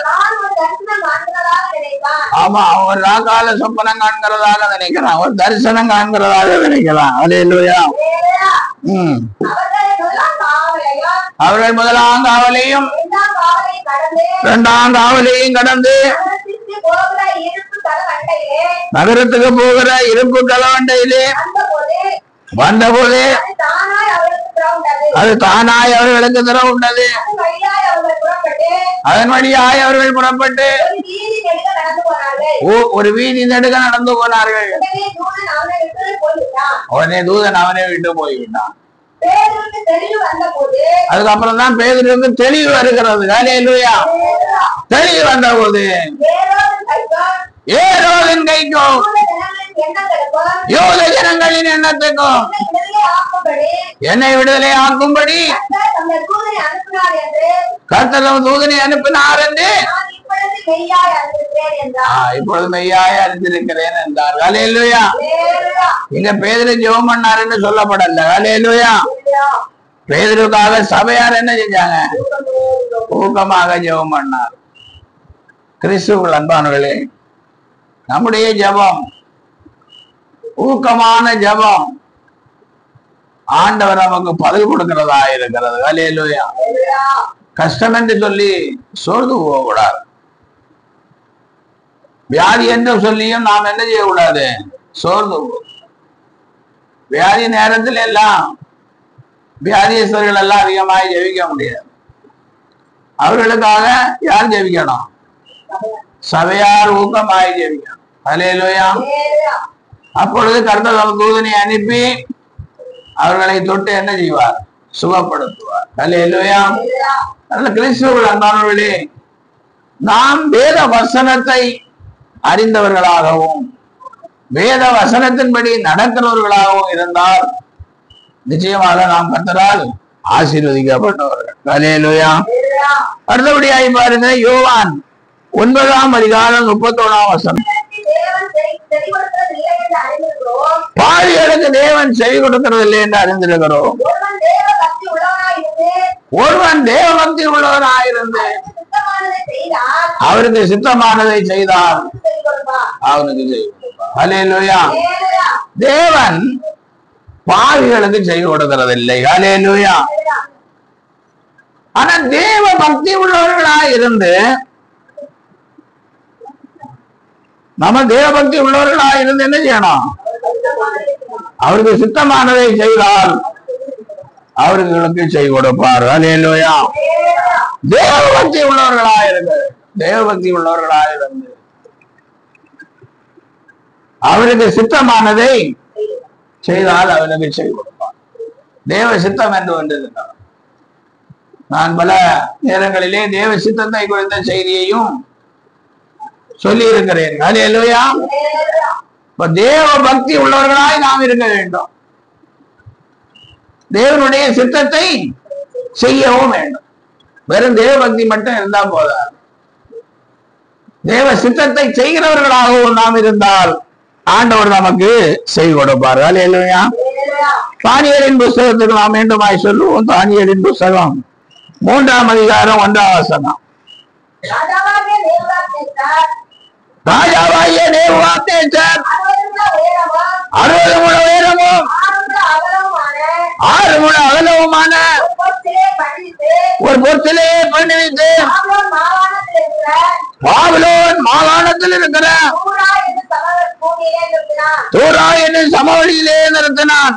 ஆமா ஒரு ராக்கால சொப்பனம் காண்கிறதாக நினைக்கிறான், ஒரு தரிசனம் காண்கிறதாக நினைக்கிறான். அல்லேலூயா. அவர்கள் முதலாம் காவலையும் 2ஆம் காவலையும் கடந்து நகரத்துக்கு போகிற இருப்பு கலவண்டையிலே வந்தபோது அது தானாய் அவர்களுக்கு திறவுண்டது. அதன் வழியாய் அவர்கள் புறப்பட்டு ஒரு வீதி நெடுக நடந்து போனார்கள். உடனே தூதன் அவனை விட்டு போய்விட்டான். அதுக்கப்புறம் தான் பேதுருக்கு தெளிவு வருகிறது. அல்லேலூயா. தெளிவு வந்த போது ஏரோதின் கைக்கும் யூத ஜனங்களின் எண்ணத்துக்கும் என்னை விடுதலை ஆக்கும்படி கர்த்தர் தூதனை அனுப்பினார் என்று இப்பொழுது மெய்யாய் அறிந்திருக்கிறேன் என்றார். அல்லேலூயா. இங்க பேதுரு ஜெபம் பண்ணார் என்று சொல்லப்படல. அல்லேலூயா. பேதுருக்காக சபையார் என்ன செஞ்சாங்க? ஊக்கமாக ஜெபம் பண்ணார். கிறிஸ்துவுக்குள் அன்பானவர்களே, நம்முடைய ஜெபம் ஊக்கமான ஜெபம் ஆண்டவர் நமக்கு பதில் கொடுக்கிறதா இருக்கிறது. அல்லேலூயா. கஷ்டம் என்று சொல்லி சோர்ந்து போகக்கூடாது. வியாதி என்று சொல்லியும் நாம் என்ன செய்யக்கூடாது? சோர்ந்து போ. வியாதி நேரத்தில் எல்லாம் வியாதீஸ்வரர்கள் எல்லாம் அதிகமாக ஜெபிக்க முடியாது. அவர்களுக்காக யார் ஜெபிக்கணும்? சபையார் ஊக்கமாய் ஜெபிக்கணும். ஹல்லேலூயா. அப்பொழுது கர்த்தர் தூதனை அனுப்பி அவர்களை தொட்டு என்ன செய்வார்? சுகப்படுத்துவார். ஹல்லேலூயா. அதனால கிறிஸ்துவுக்குள் அன்பானவர்களே, நாம் வேத வசனத்தை அறிந்தவர்களாகவும் வேத வசனத்தின்படி நடக்கிறவர்களாகவும் இருந்தால் நிச்சயமாக நாம் கர்த்தரால் ஆசீர்வதிக்கப்பட்டவர்கள். ஹல்லேலூயா. அடுத்தபடியாய் பாருங்க, யோவான் 9:31 பாவிகளுக்கு தேவன் செவி கொடுக்கிறது இல்லை என்று அறிந்திருக்கிறோம். ஒருவன் தேவ பக்தி உள்ளவனாயிருந்து அவருக்கு சித்தமானதை செய்தால் அவனுக்கு செவி கொடுப்பார். ஹல்லேலூயா. தேவன் பாவிகளுக்கு செவி கொடுக்கிறது இல்லை. ஹல்லேலூயா. ஆனா தேவ பக்தி உள்ளவர்களாயிருந்து நம்ம தேவபக்தி உள்ளவர்களாக இருந்து என்ன செய்யணும்? அவருக்கு சித்தமானதை செய்தால் அவர்களுக்கு செவி கொடுப்பார். ஹல்லேலூயா. தேவபக்தி உள்ளவர்களாக இருந்து தேவபக்தி உள்ளவர்களாக இருந்து அவருக்கு சித்தமானதை செய்தால் அவனுக்கு செவி கொடுப்பார். தேவ சித்தம் என்று வந்திருக்கிறார். நான் பல நேரங்களிலே தேவ சித்தத்தை குறித்த செய்தியையும் சொல்லி இருக்கிறேன். ஹல்லேலூயா. தேவ பக்தி உள்ளவர்களாய் நாம் இருக்க வேண்டும். தேவனுடைய சித்தத்தை செய்யவும் வேண்டும். வெறும் தேவ பக்தி மட்டும் இருந்தா போதாது. தேவ சித்தத்தை செய்கிறவர்களாகவும் நாம் இருந்தால் ஆண்டவர் நமக்கு செவி கொடுப்பார். ஹல்லேலூயா. தானியேலின் புஸ்தகத்துக்கு நாம் மீண்டுமாய் சொல்லுவோம். தானியேலின் புஸ்தகம் 3:1 ராஜாவாகிய நேபுகாத்நேச்சர் 60 முழ உயரமும் 6 முழ அகலவுமான ஒரு பொற்சிலையை பண்ணிவித்து பாபிலோன் மாகாணத்தில் இருக்கிற தூரா என்னும் சமவெளியிலே நிறுத்தினான்.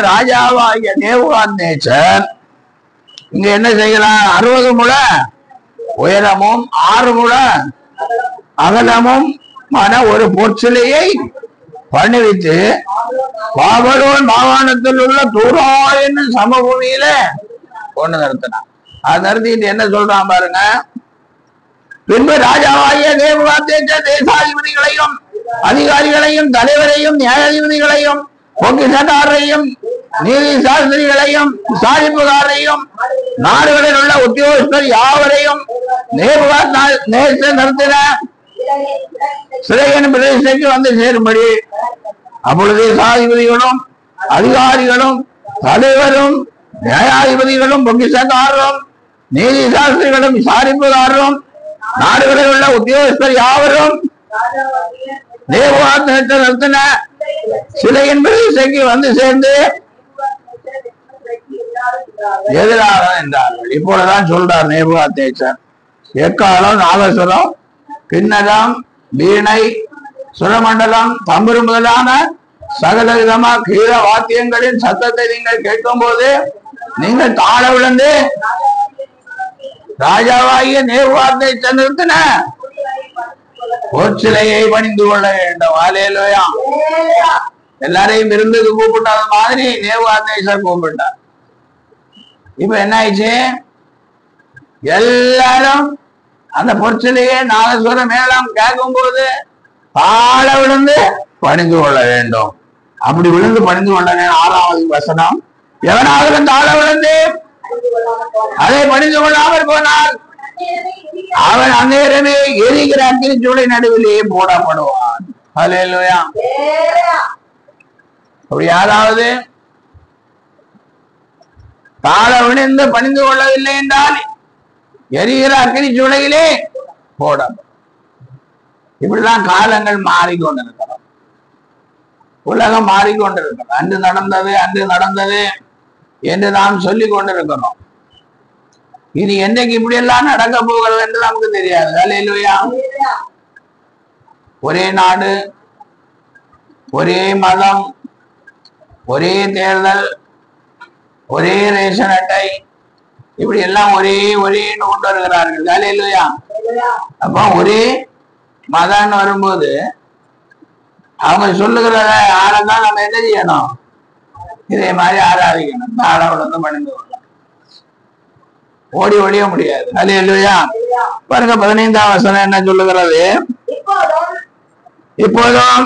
ராஜாவாகிய நேபுகாத்நேச்சர் இங்க என்ன செய்யலாம்? 60 முழ உயரமும் 6 முழ அகலமும் ஒரு பொற்சிலையை பண்ணிவித்து பாபிலோன் மாகாணத்தில் உள்ள தூரா என்னும் சமபூமியில கொண்டு நிறுத்தினான். அது நிறுத்திட்டு என்ன சொல்றான் பாருங்க. பின்பு ராஜாவாகிய நேபுகாத்நேச்சர் தேசாதிபதிகளையும் அதிகாரிகளையும் தலைவரையும் நியாயாதிபதிகளையும் பொக்கிஷக்காரரையும் நீதி சாஸ்திரிகளையும் விசாரிப்புகாரையும் நாடுகளில் உள்ள உத்தியோகஸ்தர் யாவரையும் நேபுகாத்நேச்சர் நிறுத்தின சிறையின் பிரதேசத்துக்கு வந்து சேரும்படி அப்பொழுது சாதிபதிகளும் அதிகாரிகளும் தலைவரும் நியாயாதிபதிகளும் பொக்கிஷக்காரரும் நீதி சாஸ்திரிகளும் விசாரிப்புகாரரும் நாடுகளில் உள்ள உத்தியோகஸ்தர் யாவரும் நேபுகாத்நேச்சர் நிறுத்தின சிலையின் பிரதேசத்துக்கு வந்து சேர்ந்து எதிராக என்றார்கள். இப்பொழுதுதான் சொல்றார் நேபுகாத்நேச்சர், எக்காலம், நாகசுரம், கிண்ணகம், வீணை, சுரமண்டலம், தம்புரு முதலான சகல விதமா கீழ வாத்தியங்களின் சத்தத்தை நீங்கள் கேட்கும் போது நீங்கள் தாழ விழுந்து ராஜாவாகிய நேபுகாத்நேச்சர் நிறுத்தின பொற்சிலையை பணிந்து கொள்ள வேண்டும். ஹல்லேலூயா. எல்லாரையும் விருந்துக்கு கூப்பிட்டாத மாதிரி நேபுகாத்நேச்சர் கூப்பிட்டார். இப்ப என்ன ஆயிடுச்சு? எல்லாரும் அந்த பொற்சிலையை நாகசுர மேளம் கேட்கும் போது தாழ விழுந்து பணிந்து கொள்ள வேண்டும். அப்படி விழுந்து பணிந்து கொள்ள வேண்டும். 6வது வசனம், எவனாவது தாழ விழுந்து அதை பணிந்து கொள்ளாமல் போனால் அவன் அந்நேரமே எரிகிற அக்கினி சூளை நடுவிலேயே போடப்படுவான். ஹல்லேலூயா. அப்படி யாராவது தாழ விழுந்து பணிந்து கொள்ளவில்லை என்றால் எரிகிற அக்கினி சூளையிலே போடப்படும். இப்படிதான் காலங்கள் மாறிக்கொண்டிருக்கிறோம். உலகம் மாறிக்கொண்டிருக்கிறோம். அன்று நடந்தது என்று நாம் சொல்லிக் கொண்டிருக்கிறோம். இது என்றைக்கு இப்படி எல்லாம் நடக்க போகிறது என்று நமக்கு தெரியாது. ஹல்லேலூயா. ஒரே நாடு, ஒரே மதம், ஒரே தேர்தல், ஒரே ரேஷன் அட்டை, இப்படி எல்லாம் ஒரே ஒரேன்னு கொண்டு வருகிறார்கள். ஹல்லேலூயா. அப்ப ஒரே மதம்னு வரும்போது அவங்க சொல்லுகிறத ஆளதான் நம்ம என்ன செய்யணும்? இதே மாதிரி ஆராதிக்கணும். ஆளவளர்ந்து பணிந்து கொள்ளலாம். ஓடி ஒழிய முடியாது. ஹல்லேலூயா. பாருங்க 15ஆம் வசனம் என்ன சொல்லுகிறது? இப்போதும்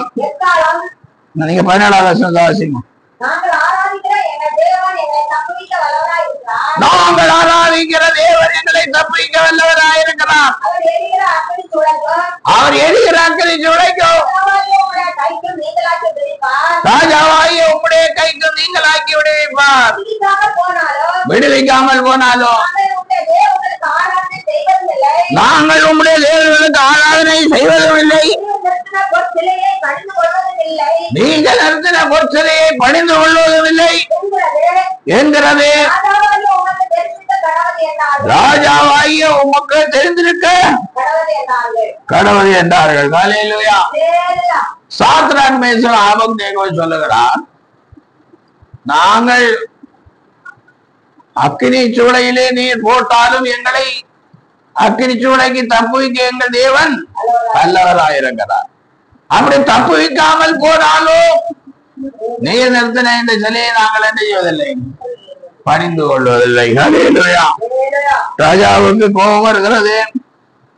நீங்க 17ஆம் வசனம் வாசிங்க. நாங்கள் ஆராதிக்கிற தேவன் எங்களை தப்பிக்க வல்லவராயிருக்கிறார். அவர் எரிகிற அக்கினி சூளைக்கும் ராஜாவாகிய உம்முடைய கைக்கும் நீங்களாக்கி விடுவிப்பார். விடுவிக்காமல் போனாலும் நாங்கள் உம்முடைய தேவர்களுக்கு ஆராதனை செய்வதும் இல்லை, நீங்கள் நிறுத்தின பொற்சிலையை பணிந்து கொள்வதும் இல்லை என்கிறது ராஜாவாகிய உமக்கு தெரிந்திருக்க கடவுள் என்றார்கள். ஹல்லேலூயா. சாத்ராக் மேஷாக் ஆபேத்நேகோ சொல்லுகிறார், நாங்கள் அக்கினி சூளையிலே நீர் போட்டாலும் எங்களை அக்கினி சூளைக்கு தப்புவிக்க எங்கள் தேவன் வல்லவராயிருக்கிறார். அப்படி தப்புவிக்காமல் போனாலும் நீர் நிறுத்தின இந்த சிலையை நாங்கள் என்ன செய்வதில்லை, பணிந்து கொள்வதில்லை. ஹல்லேலூயா. ராஜாவுக்கு கோபம் வருகிறது.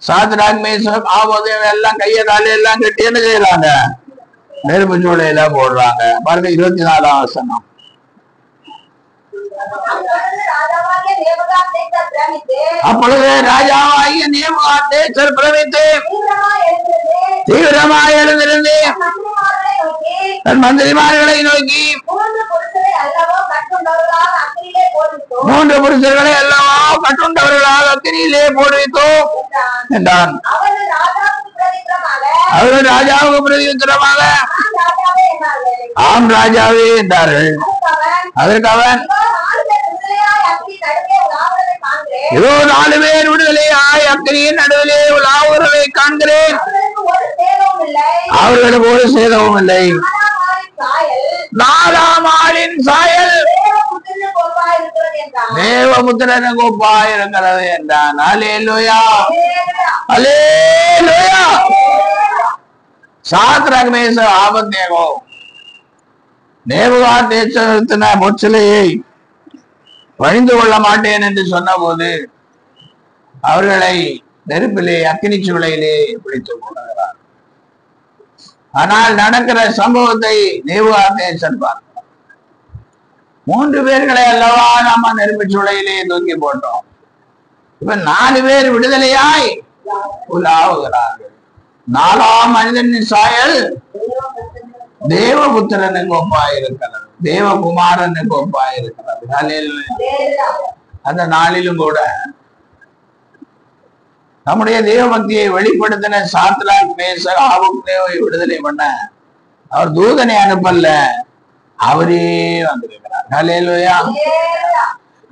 சாத்ராக் மேஷாக் ஆபேத்நேகோ எல்லாம் கையை காலை எல்லாம் கட்டி என்ன செய்யறாங்க, நெருப்பு சூளையில போடுறாங்க. பாருங்க 24ஆம் வசனம். அப்பொழுது ராஜாவாகிய நேபுகாத்நேச்சர் பிரமித்து தீவிரமாக எழுந்திருந்து தன் மந்திரிமார்களை நோக்கி, மூன்று புருஷர்களை அல்லவா கட்டுண்டவர்களாக அக்கினியிலே போடுவித்தோம் என்றான். அவர்கள் ராஜாவுக்கு பிரதியுத்தரமாக ஆம் ராஜாவே என்றார்கள். அதற்கு அவன், இதோ 4 பேர் விடுதலையாய் அக்கினியின் நடுவிலே உலாவுறதை காண்கிறேன், அவர்களுக்கு ஒரு சேதமும் இல்லை. 4ஆம் ஆளின் சாயல் தேவபுத்திரனுக்கு ஒப்பாயிருக்கிறது என்றான். ஹல்லேலூயா. ஹல்லேலூயா. சாத்ராக் மேஷாக் ஆபேத்நேகோ நேபுகாத்நேச்சர் பொற்சிலையை பணிந்து கொள்ள மாட்டேன் என்று சொன்ன போது அவர்களை நெருப்பிலே அக்கினி சூளையிலே பிடித்துக் கொள்கிறார். ஆனால் நடக்கிற சம்பவத்தை நேபுகாத்நேச்சர் பார்க்கிறார். 3 பேர்களை அல்லவா நாம நெருப்பு சூளையிலே தூக்கி போட்டோம், இப்ப 4 பேர் விடுதலையாய் உலாவுகிறார்கள். 4ஆம் மனிதனின் சாயல் தேவபுத்திரனுக்கு ஒப்பாயிருக்கிறது, தேவகுமாரனுக்கு ஒப்பாயிருக்கிறது. அந்த நாளிலும் கூட நம்முடைய தேவபக்தியை வெளிப்படுத்தின சாத்ராக் மேஷாக் ஆபேத்நேகோவை விடுதலை பண்ண அவர் தூதனை அனுப்பல்ல, அவரே வந்திருக்கிறார். ஹல்லேலூயா.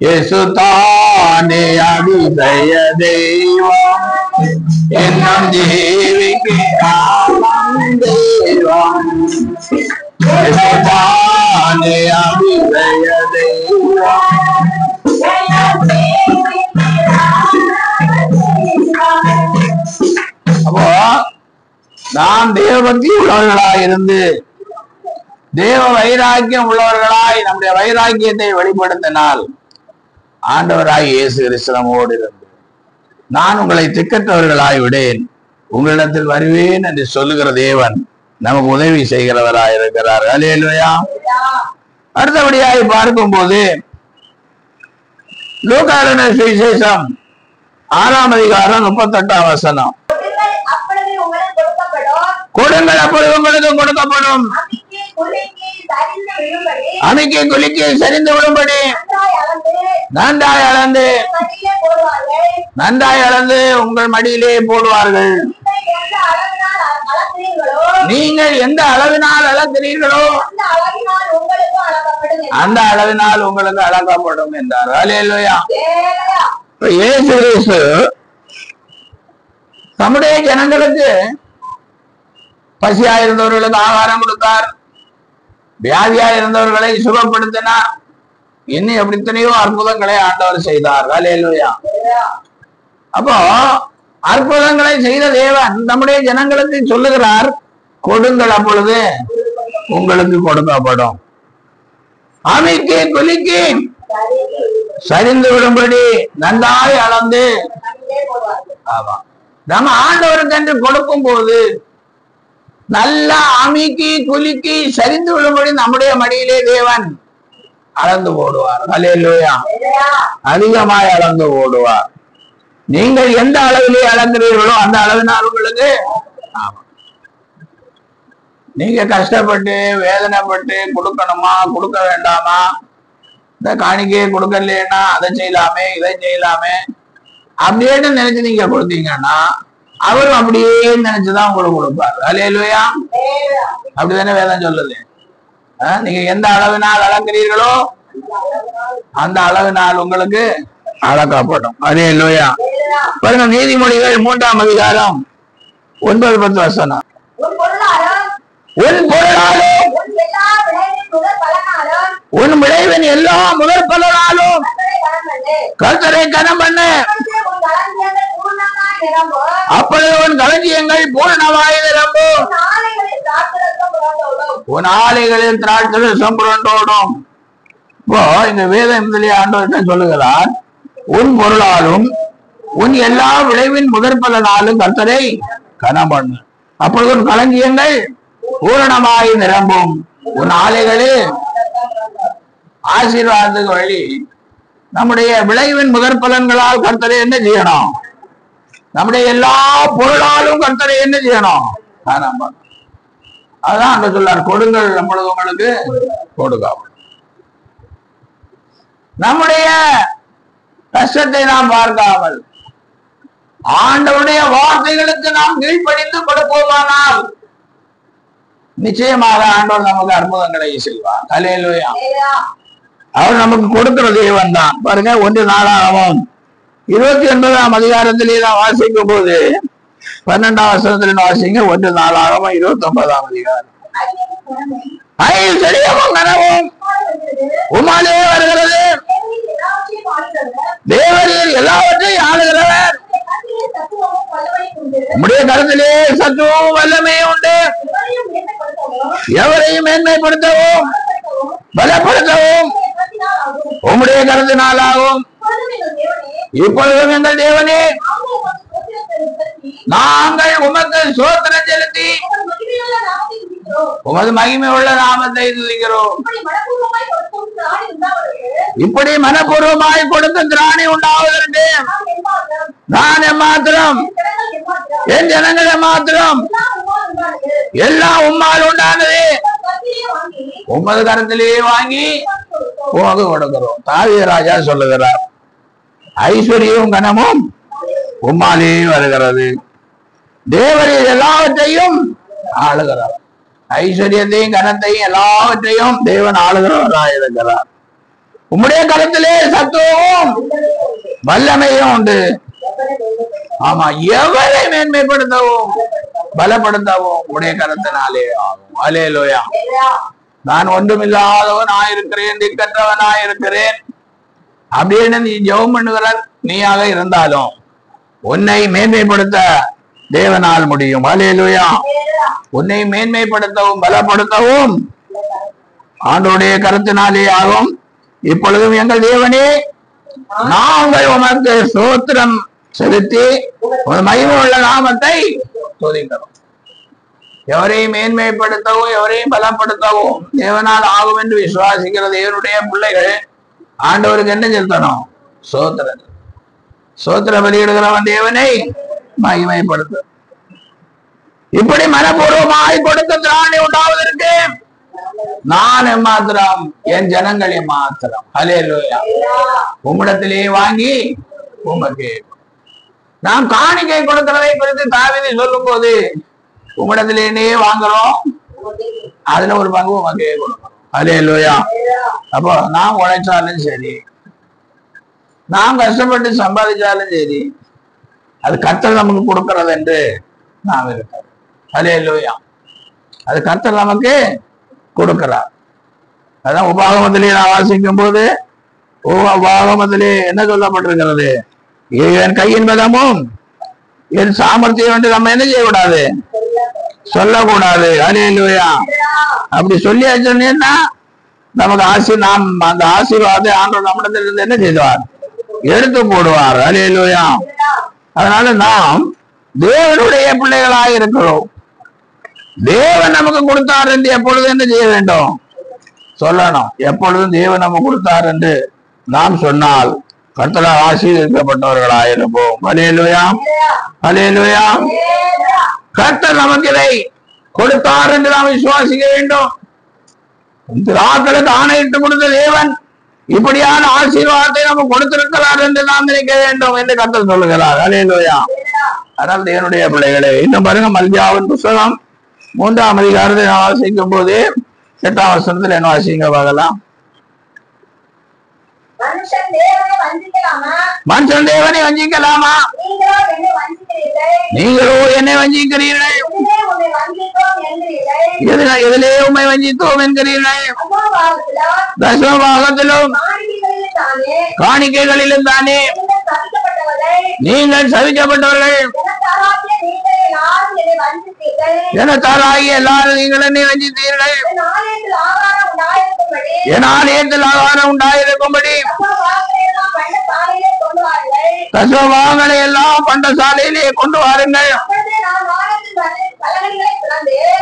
இயேசு தானே அபிஷேக தெய்வம், என்னும் ஜீவிக்கிறான் தெய்வம். இயேசு தானே அபிஷேக தெய்வம். அப்போ நாம் தேவபக்தி உள்ளவர்களாய் இருந்து தேவ வைராக்கியம் உள்ளவர்களாய் நம்முடைய வைராக்கியத்தை வெளிப்படுத்தினால் ஆண்டவராய் இயேசு கிறிஸ்து நம்மோடு இருந்து, நான் உங்களை திக்கற்றவர்களாய் விடேன், உங்களிடத்தில் வருவேன் என்று சொல்லுகிற தேவன் நமக்கு உதவி செய்கிறவராய் இருக்கிறார். ஹல்லேலூயா. அடுத்தபடியாய் பார்க்கும் போது லூக்கா எழுதின சுவிசேஷம் 6ஆம் அதிகாரம் 38ஆம் வசனம். கொடுங்கள் அப்பொழுது உங்களுக்கு கொடுக்கப்படும், அமிக்கி குலுக்கி சரிந்து விடும்படி நன்றாய் அளந்து உங்கள் மடியிலே போடுவார்கள். நீங்கள் எந்த அளவினால் அளக்கிறீர்களோ அந்த அளவினால் உங்களுக்கு அளக்கப்படும் என்றார். ஹல்லேலூயா. இயேசு கிறிஸ்து நம்முடைய ஜனங்களுக்கு பசியா இருந்தவர்களுக்கு ஆகாரம் கொடுத்தார், வியாதியா இருந்தவர்களை சுகப்படுத்தினார், இன்னும் எத்தனையோ அற்புதங்களை ஆண்டவர் செய்தார். ஹல்லேலூயா. அப்போ அற்புதங்களை செய்த தேவன் நம்முடைய ஜனங்களுக்கு சொல்லுகிறார், கொடுங்கள், அப்பொழுது உங்களுக்கு கொடுக்கப்படும். அமைக்கு குலுக்கி சரிந்து விடும்படி நன்றாய் அளந்து. ஆமா, நம்ம ஆண்டவருக்கு என்று கொடுக்கும் போது நல்லா அமுக்கி குலுக்கி சரிந்து விடும்படி நம்முடைய மடியிலே தேவன் அளந்து போடுவார். ஹல்லேலூயா. அதிகமாய் அளந்து போடுவார். நீங்கள் எந்த அளவிலே அளந்துறீர்களோ அந்த அளவினால் உங்களுக்கு. ஆமா, நீங்க கஷ்டப்பட்டு வேதனைப்பட்டு கொடுக்கணுமா கொடுக்க வேண்டாமா, இந்த காணிக்கையை கொடுக்கலைன்னா அதை செய்யலாமே இதை செய்யலாமே அப்படின்னு நினைச்சு நீங்க கொடுத்தீங்கன்னா அவரும் அப்படியே நினைச்சுதான் உங்களுக்கு கொடுப்பாரு. ஹல்லேலூயா. அப்படிதானே வேதம் சொல்லுது. நீங்க எந்த அளவினால் அளக்கிறீர்களோ அந்த அளவினால் உங்களுக்கு அளக்கப்படும். ஹல்லேலூயா. பாருங்க, நீதிமொழிகள் 3ஆம் அதிகாரம் 9-10 வசனம். உன் பொருளாலும் உன் விளைவின் எல்லா முதற் பலனாலும் கர்த்தரை கனம் பண்ணு, அப்பொழுது உன் களஞ்சியங்கள் பூரணமாய் நிரம்பும், உன் ஆலைகளில் திராட்சரசம் புரண்டோடும். இப்போ இந்த வேதம் ஆண்டவர் சொல்லுகிறார், உன் பொருளாலும் உன் எல்லா விளைவின் முதற் பலனாலும் கர்த்தரை கனம் பண்ணு, அப்பொழுது உன் களஞ்சியங்கள் பூரணமாய் நிரம்பும், உன் ஆலைகளில் ஆசீர்வாதத்துக்கு வழி. நம்முடைய விளைவின் முதற் பலன்களால் கர்த்தரை என்ன செய்யணும்? நம்முடைய எல்லா பொருளாலும் கர்த்தரை என்ன செய்யணும்? கனம் பண்ணணும். அதான் அங்க சொல்லார், கொடுங்கள் நம்மளது உங்களுக்கு கொடுக்காமல். நம்முடைய கஷ்டத்தை நாம் பார்க்காமல் ஆண்டவருடைய வார்த்தைகளுக்கு நாம் கீழ்ப்படிந்து கொடுப்போமானால் நிச்சயமாக ஆண்டவர் நமக்கு அற்புதங்களை செய்வார். ஹல்லேலூயா. அவர் நமக்கு கொடுக்கிற தேவன் தான். பாருங்க, 1 நாளாகமம் 29ஆம் அதிகாரத்திலே நான் வாசிக்கும் போது 12ஆம் வசனத்திலே வாசிங்க. 1 நாளாகமம் 29ஆம் அதிகாரம். செழியமும் கனவும் உமாலே வருகிறது, தேவரீர் எல்லாவற்றையும் ஆளுகிறவர், உம்முடைய கருத்திலே சத்துவம் வல்லமையும் உண்டு, எவரையும் மேன்மைப்படுத்தவும் பலப்படுத்தவும் உம்முடைய கருத்தினாலாகும். இப்பொழுதும் எங்கள் தேவனே, நாங்கள் உமக்கு ஸ்தோத்திரம் செலுத்தி உமது மகிமை உள்ள நாமத்தை துதிக்கிறோம். இப்படி மனப்பூர்வமாய் கொடுத்த திராணி உண்டாவதற்கு நான் எம்மாத்திரம், என் ஜனங்கள் எம்மாத்திரம், எல்லாம் உம்மால் உண்டானது, உமது கரத்திலேயே வாங்கி உமக்கு கொடுக்கிறோம். தாவீது ராஜா சொல்லுகிறார், ஐஸ்வர்யமும் கனமும் உம்மாலே வருகிறது, தேவரீர் எல்லாவற்றையும் ஆளுகிறார். ஐஸ்வர்யத்தையும் கனத்தையும் எல்லாவற்றையும் தேவன் ஆளுகிறவராக இருக்கிறார். உம்முடைய கரத்திலே சத்துவமும் வல்லமையும் உண்டு. ஆமா, எவரை மேன்மைப்படுத்தவும் பலப்படுத்தவும் உடைய கரத்தினாலே ஆகும். ஹல்லேலூயா. நான் ஒன்றுமில்லாதவனாயிருக்கிறேன், திக்கற்றவனாயிருக்கிறேன் அப்படின்னு நீ ஜெபம் பண்ணுகிற நீயாக இருந்தாலும் உன்னை மேன்மைப்படுத்த தேவனால் முடியும். ஹல்லேலூயா. உன்னை மேன்மைப்படுத்தவும் பலப்படுத்தவும் ஆண்டவருடைய கருத்தினாலே ஆகும். இப்பொழுதும் எங்கள் தேவனே, நாங்கள் உமக்கு ஸ்தோத்திரம் செலுத்தி மகிமை உள்ள நாமத்தை துதிக்கிறோம். எவரையும் மேன்மைப்படுத்தவும் எவரையும் பலப்படுத்தவும் தேவனால் ஆகும் என்று விசுவாசிக்கிற தேவனுடைய பிள்ளைகள் ஆண்டவருக்கு என்ன செலுத்தணும்? ஸ்தோத்திரம். ஸ்தோத்திர பலியிடுகிறவன் தேவனை மகிமைப்படுத்த. இப்படி மனப்பூர்வமாய் கொடுத்த திராணி உண்டாவதற்கு நான் எம்மாத்திரம், என் ஜனங்கள் எம்மாத்திரம். ஹல்லேலூயா. உம்மிடத்திலே வாங்கி உமக்கு. நாம் காணிக்கை கொடுக்கிறதை குறித்து தாவீது சொல்லும் போது உம்மிடத்திலே வாங்குறோம், அதுல ஒரு பங்கு உமக்கே கொடுக்கிறோம். ஹல்லேலூயா. அப்போ நாம் உழைச்சாலும் சரி, நாம் கஷ்டப்பட்டு சம்பாதிச்சாலும் சரி, அது கர்த்தர் நமக்கு கொடுக்கிறது என்று நாம் இருக்கிறோம். ஹல்லேலூயா. அது கர்த்தர் நமக்கு கொடுக்கிறார். அதான் உபாகமத்திலே நான் வாசிக்கும் போது வாகமத்திலே என்ன சொல்லப்பட்டிருக்கிறது? என் கையின் பலமும் என் சாமர்த்தியம் என்று நம்ம என்ன செய்யக்கூடாது, சொல்லக்கூடாது. அல்லேலூயா. அப்படி சொல்லியாச்சுன்னா நமக்கு நாம் அந்த ஆசீர்வாதத்தை ஆண்டவர் நம்மிடத்தில் இருந்து என்ன செய்வார், எடுத்து போடுவார். அல்லேலூயா. அதனால நாம் தேவனுடைய பிள்ளைகளாக இருக்கிறோம். தேவன் நமக்கு கொடுத்தார் என்று எப்பொழுது என்ன செய்ய வேண்டும், சொல்லணும். எப்பொழுதும் தேவன் நமக்கு கொடுத்தார் என்று நாம் சொன்னால் கர்த்தரால் ஆசீர்வதிக்கப்பட்டவர்களாயிருப்போம். அல்லேலூயா, அல்லேலூயா. கர்த்தர் நமக்கு இதை கொடுத்தார் என்று நாம் விசுவாசிக்க வேண்டும். ஆட்களுக்கு ஆணையிட்டு கொடுத்த தேவன் இப்படியான ஆசீர்வாதத்தை நமக்கு கொடுத்திருக்கிறார் என்று நாம் நினைக்க வேண்டும் என்று கர்த்தர் சொல்லுகிறார். அல்லேலூயா. அதனால் தேவனுடைய பிள்ளைகளே, இன்னும் பாருங்க, மல்கியாவின் புத்தகம் 3ஆம் அதிகாரத்தை நான் வாசிக்கும் போது 8ஆம் வசனத்தில் என்ன வாசிங்க பார்க்கலாம். மனுஷன் தேவனை வஞ்சிக்கலாமா? நீங்களோ என்னை வஞ்சிக்கிறீர்கள். எதிலே உண்மை வஞ்சித்தோம் என்கிறீர்கள்? தசமபாகத்திலும் காணிக்கைகளிலும் தானே நீங்கள் சபிக்கப்பட்டவர்கள். எனத்தாராகிய எல்லாரும் நீங்கள் என்னை வஞ்சித்தீர்கள். என் ஆலயத்தில் ஆகாரம் உண்டாயிருக்கும்படி தசமபாகங்களை எல்லாம் பண்டசாலையிலே கொண்டு வாருங்கள்.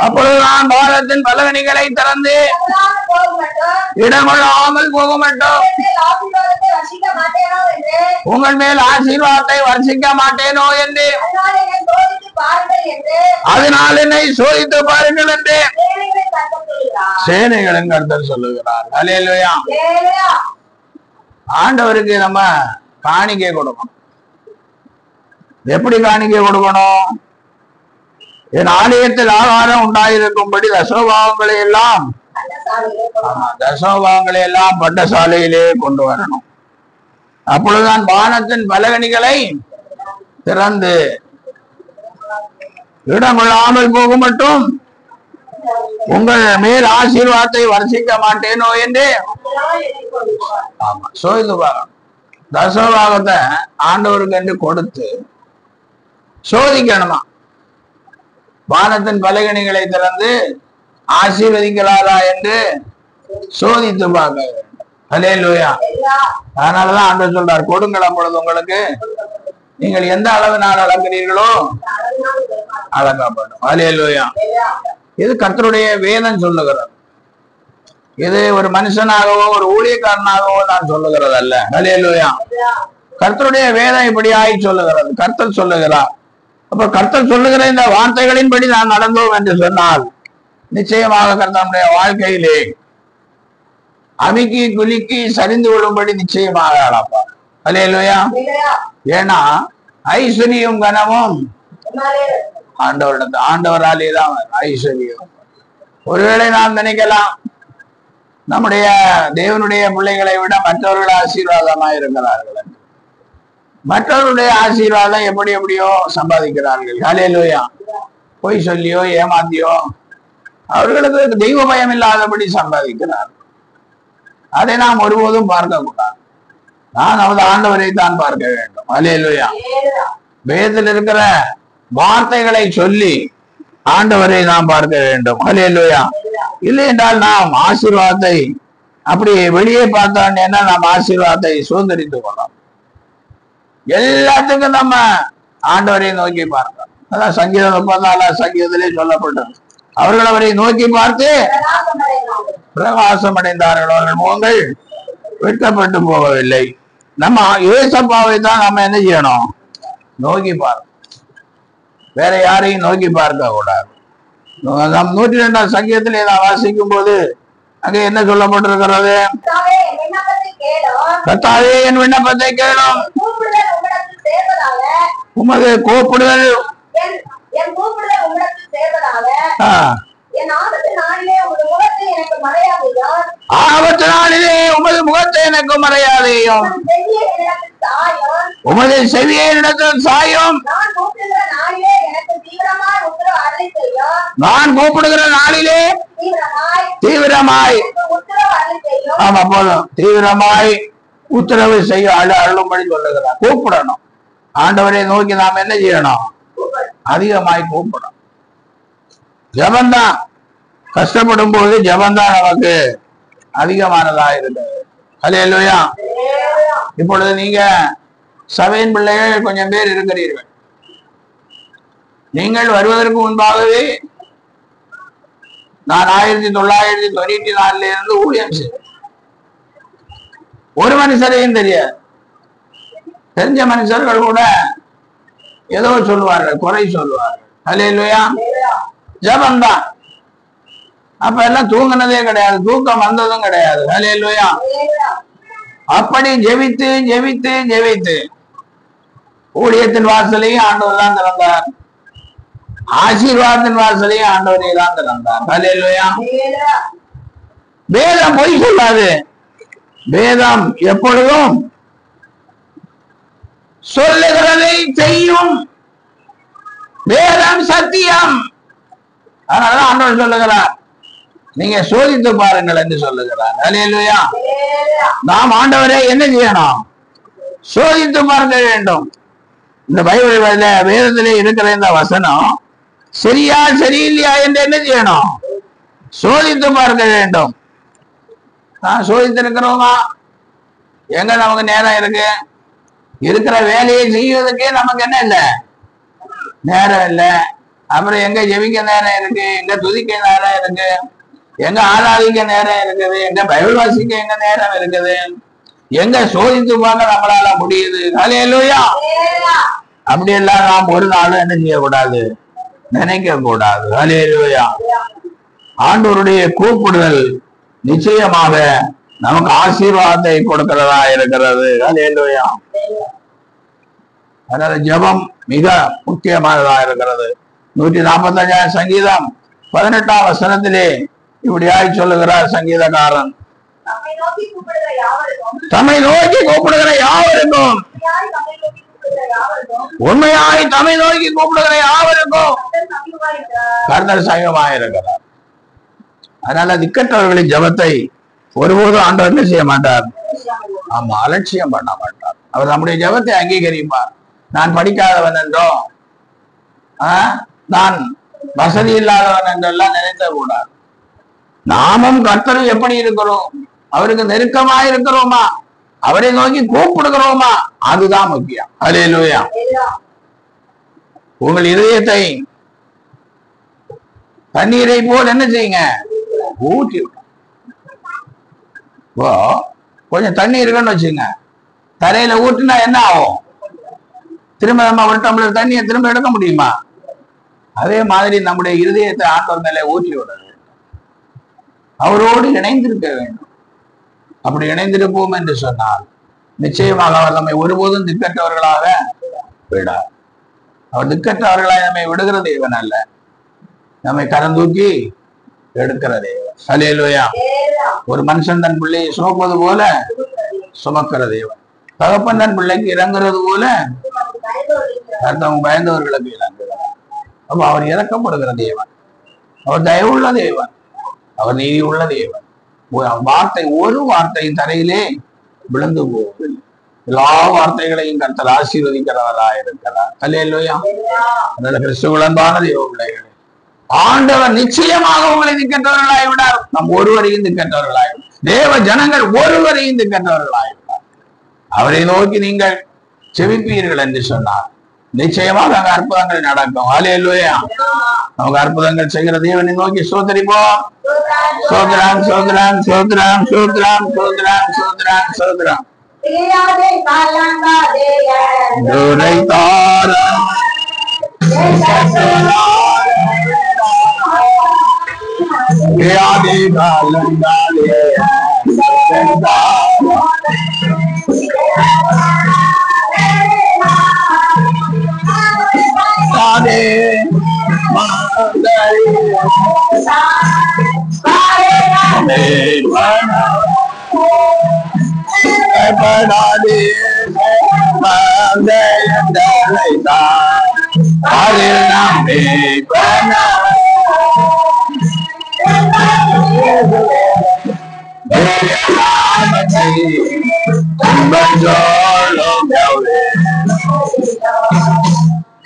அப்பொழுது நான் பாரத்தின் பலகணிகளை திறந்து இடங்கொள்ளாமல் போக மாட்டோம். உங்கள் மேல் ஆசீர்வாதத்தை வர்ஷிக்க மாட்டேனோ என்று, அதனால் என்னை சோதித்து பாருங்கள் என்று சேனைகளின் கர்த்தர் சொல்லுகிறார். அல்லேலூயா. ஆண்டவருக்கு நம்ம காணிக்கை கொடுக்கணும். எப்படி காணிக்கை கொடுக்கணும்? என் ஆலயத்தில் ஆகாரம் உண்டாயிருக்கும்படி தசமபாகங்களை எல்லாம் பண்டசாலையிலே கொண்டு வரணும். அப்பொழுதுதான் வானத்தின் பலகணிகளை திறந்து இடம் கொள்ளாமல் போக மட்டும் உங்கள் மேல் ஆசீர்வாதத்தை வர்ஷிக்க மாட்டேனோ என்று சோதித்து பார்க்கணும். தசமபாகத்தை ஆண்டவருக்கு என்று கொடுத்து சோதிக்கணுமா? வானத்தின் பலகணிகளை திறந்து ஆசீர்வதிக்கிறாரா என்று சோதித்து பார்க்க வேண்டும். அல்லேலூயா. அதனாலதான் ஆண்டவர் சொல்றார், கொடுங்கள் அப்பொழுது உங்களுக்கு நீங்கள் எந்த அளவினால் அளக்கிறீர்களோ அளக்கப்படும். அல்லேலூயா. இது கர்த்தருடைய வேதம் சொல்லுகிறது. இது ஒரு மனுஷனாகவோ ஒரு ஊழியக்காரனாகவோ நான் சொல்லுகிறது அல்ல. அல்லேலூயா. கர்த்தருடைய வேதம் இப்படியாய் சொல்லுகிறது. கர்த்தர் சொல்லுகிறார். அப்ப கர்த்தர் சொல்லுகிற இந்த வார்த்தைகளின்படி நான் நடந்தோம் என்று சொன்னால் நிச்சயமாக கர்த்தருடைய வாழ்க்கையிலே அமுக்கி குலுக்கி சரிந்து விடும்படி நிச்சயமாக அளப்பார். அல்லேலூயா. ஏன்னா ஐஸ்வர்யம் கனமும் ஆண்டவராலே தான் ஐஸ்வர்யம். ஒருவேளை நாம் நினைக்கலாம், நம்முடைய தேவனுடைய பிள்ளைகளை விட மற்றவர்கள் ஆசீர்வாதமாக இருக்கிறார்கள். மற்றவருடைய ஆசீர்வாதம் எப்படி எப்படியோ சம்பாதிக்கிறார்கள். அல்லேலூயா. பொய் சொல்லியோ ஏமாத்தியோ அவர்களுக்கு தெய்வ பயம் இல்லாதபடி சம்பாதிக்கிறார்கள். அதை நாம் ஒருபோதும் பார்க்க கூடாது. நான் நமது ஆண்டவரை தான் பார்க்க வேண்டும். அல்லேலூயா. வேதத்தில் இருக்கிற வார்த்தைகளை சொல்லி ஆண்டவரை நாம் பார்க்க வேண்டும். அல்லேலூயா. இல்லை என்றால் நாம் ஆசீர்வாதத்தை அப்படி வெளியே பார்த்தோம் என்ன, நாம் ஆசீர்வாதத்தை சுதந்திரித்து கொள்ளலாம். எல்லாத்துக்கும் நம்ம ஆண்டவரை நோக்கி பார்க்கிறோம். அதான் சங்கீதம் 34 சங்கீதத்திலே சொல்லப்பட்டது. அவர்கள் அவரை நோக்கி பார்த்து பிரகாசம் அடைந்தார்கள், அவர்கள் முகங்கள் வெட்கப்பட்டு போகவில்லை. நம்ம ஏசப்பாவை தான் நம்ம என்ன செய்யணும், நோக்கி பார்க்கணும். வேற யாரையும் நோக்கி பார்க்க கூடாது. நம் 102ஆம் சங்கீதத்திலே நான் வாசிக்கும் போது அங்க என்ன சொல்லப்பட்டிருக்கிறது? கர்த்தாவே என் விண்ணப்பத்தை கேளும், உமது கூப்பிடுதல் ஆபத்து நாளிலே உமது முகத்தை எனக்கு மறையாதையும், உமது செவியை இடத்தில் சாயும். நான் கூப்பிடுகிற நாளிலே தீவிரமாய், ஆமா போதும், தீவிரமாய் உத்தரவு செய்ய அள்ளும்படி சொல்லுகிறார். கூப்பிடணும். ஆண்டவரை நோக்கி நாம் என்ன செய்யணும்? அதிகமாய் கூப்பிடணும். ஜபந்தான் கஷ்டப்படும் போது ஜபந்தான் நமக்கு அதிகமானதா இருக்குது. அல்லேலூயா. இப்பொழுது நீங்க சபையின் பிள்ளைகள் கொஞ்சம் பேர் இருக்கிறீர்கள். நீங்கள் வருவதற்கு முன்பாகவே நான் 1994 இருந்து ஊழியம் செய்தேன். ஒரு மனுஷரையும் தெரியாது. தெரிஞ்ச மனுஷர்கள் கூட ஏதோ சொல்லுவார்கள், குறை சொல்லுவார்கள். அல்லேலூயா. ஜபந்தான். அப்ப எல்லாம் தூங்கினதே கிடையாது, தூக்கம் வந்ததும் கிடையாது. அல்லேலூயா. அப்படி ஜெபித்து ஜெபித்து ஜெபித்து ஊழியத்தின் வாசலையும் ஆண்டவர் தான் திறந்தார். ஆசீர்வாதத்தின் வாசலையும் ஆண்டவரே தான் திறந்தார். அல்லேலூயா. வேதம் பொய் சொல்லாது. வேதம் எப்பொழுதும் சொல்லுகிறதை செய்யும். வேதம் சத்தியம். அதனாலதான் ஆண்டவர் சொல்லுகிறார், நீங்க சோதித்து பாருங்கள் என்று சொல்லுகிறார். அல்லேலூயா. நாம் ஆண்டவரே என்ன செய்யணும்? சோதித்து பார்க்க வேண்டும். இந்த பைபிள் வேதத்திலே இருக்கிற இந்த வசனம் சரியா சரியில்லையா என்று என்ன செய்யணும்? சோதித்து பார்க்க வேண்டும். நான் சோதித்து இருக்கிறோமா? எங்க நமக்கு நேரம் இருக்கு? இருக்கிற வேலையை செய்வதற்கே நமக்கு என்ன இல்லை? நேரம் இல்லை. அப்புறம் எங்க ஜெபிக்க நேரம் இருக்கு? எங்க துதிக்க நேரம் இருக்கு? எங்க ஆராதிக்க நேரம் இருக்குது? எங்க பைபிள் வாசிக்க எங்க நேரம் இருக்குது? எங்க சோதித்து பார்க்க நம்மளால முடியுது? அல்லேலூயா. அப்படி எல்லாம் நாம் ஒரு நாளும் என்ன செய்யக்கூடாது? நினைக்க கூடாது. அல்லேலூயா. ஆண்டவருடைய கூப்பிடுதல் நிச்சயமாக நமக்கு ஆசீர்வாதத்தை கொடுக்கிறதா இருக்கிறது. அல்லேலூயா. அதனால ஜெபம் மிக முக்கியமானதா இருக்கிறது. 145 சங்கீதம் 18ஆம் வசனத்திலே இப்படியாய் சொல்லுகிறார் சங்கீதக்காரன், தம்மை நோக்கி கூப்பிடுகிற யாவருக்கும், உண்மையாய் தம்மை நோக்கி கூப்பிடுகிற யாவருக்கும் கர்த்தர் சமீபமாயிருக்கிறார். அதனால திக்கற்றவர்களின் ஜெபத்தை ஒருபோதும் ஆண்டவர் என்ன செய்ய மாட்டார்? ஆமா, அலட்சியம் பண்ண மாட்டார். அவர் நம்முடைய ஜெபத்தை அங்கீகரிப்பார். நான் படிக்காதவன் என்றோ நான் வசதி இல்லாதவன் என்றெல்லாம் நினைத்த கூடாது. நாமும் கர்த்தரும் எப்படி இருக்கிறோம்? அவருக்கு நெருக்கமாக இருக்கிறோமா? அவரை நோக்கி கூப்பிடுகிறோமா? அதுதான் முக்கியம். அல்லேலூயா. உங்கள் இதயத்தை தண்ணீரை போல் என்ன செய்யுங்க? ஊற்றி விடும். கொஞ்சம் தண்ணி இருக்குன்னு வச்சுங்க, தரையில ஊற்றினா என்ன ஆகும்? திரும்ப நம்ம ஒரு டம்ளர் தண்ணியை திரும்ப எடுக்க முடியுமா? அதே மாதிரி நம்முடைய இருதயத்தை ஆண்டவர் மேலே ஊற்றி விட வேண்டும். அவரோடு இணைந்திருக்க வேண்டும். அப்படி இணைந்திருப்போம் என்று சொன்னால் நிச்சயமாக அவர் நம்மை ஒருபோதும் திக்கற்றவர்களாக விடார். அவர் திக்கற்றவர்களாக நம்மை விடுகிற தேவன் அல்ல, நம்மை கரந்தூக்கி எடுக்கிற தேவன். அல்லேலூயா. ஒரு மனுஷன் தன் பிள்ளையை சுமப்பது போல சுமக்கிற தேவன். தகப்பன் தன் பிள்ளைக்கு இறங்குறது போல பயந்தவர்களுக்கு இறங்குகிறார். அப்ப அவர் இறக்கப்படுகிற தேவன், அவர் தயவுள்ள தேவன், அவர் நீதி உள்ள தேவன். வார்த்தை ஒரு வார்த்தை தரையிலே விழுந்து போவதில்லை. எல்லா வார்த்தைகளையும் கர்த்தர் ஆசீர்வதிக்கிறவராக இருக்கிறார். அல்லேலூயா. அதனால கிறிஸ்துவுக்கு அன்பான தேவ பிள்ளைகளே, ஆண்டவர் நிச்சயமாக உங்களை திக்கற்றவர்களாய் விடார். நம் ஒருவரையும் திக்கற்றவர்களாய் விடார். தேவ ஜனங்கள் ஒருவரையும் திக்கற்றவர்களாய் விடார். அவரை நோக்கி நீங்கள் செவிப்பீர்கள் என்று சொன்னார் நிச்சயமாக அங்க அற்புதங்கள் நடக்கும். அல்லேலூயா. நமக்கு அற்புதங்கள் செய்கிற தேவனை நோக்கி ஸ்தோத்திரிப்போம். சோத்ராம் சோத்ராம் சோத்ராம் சோத்ராம் சோத்ராம் சோத்ராம் சோத்ராம்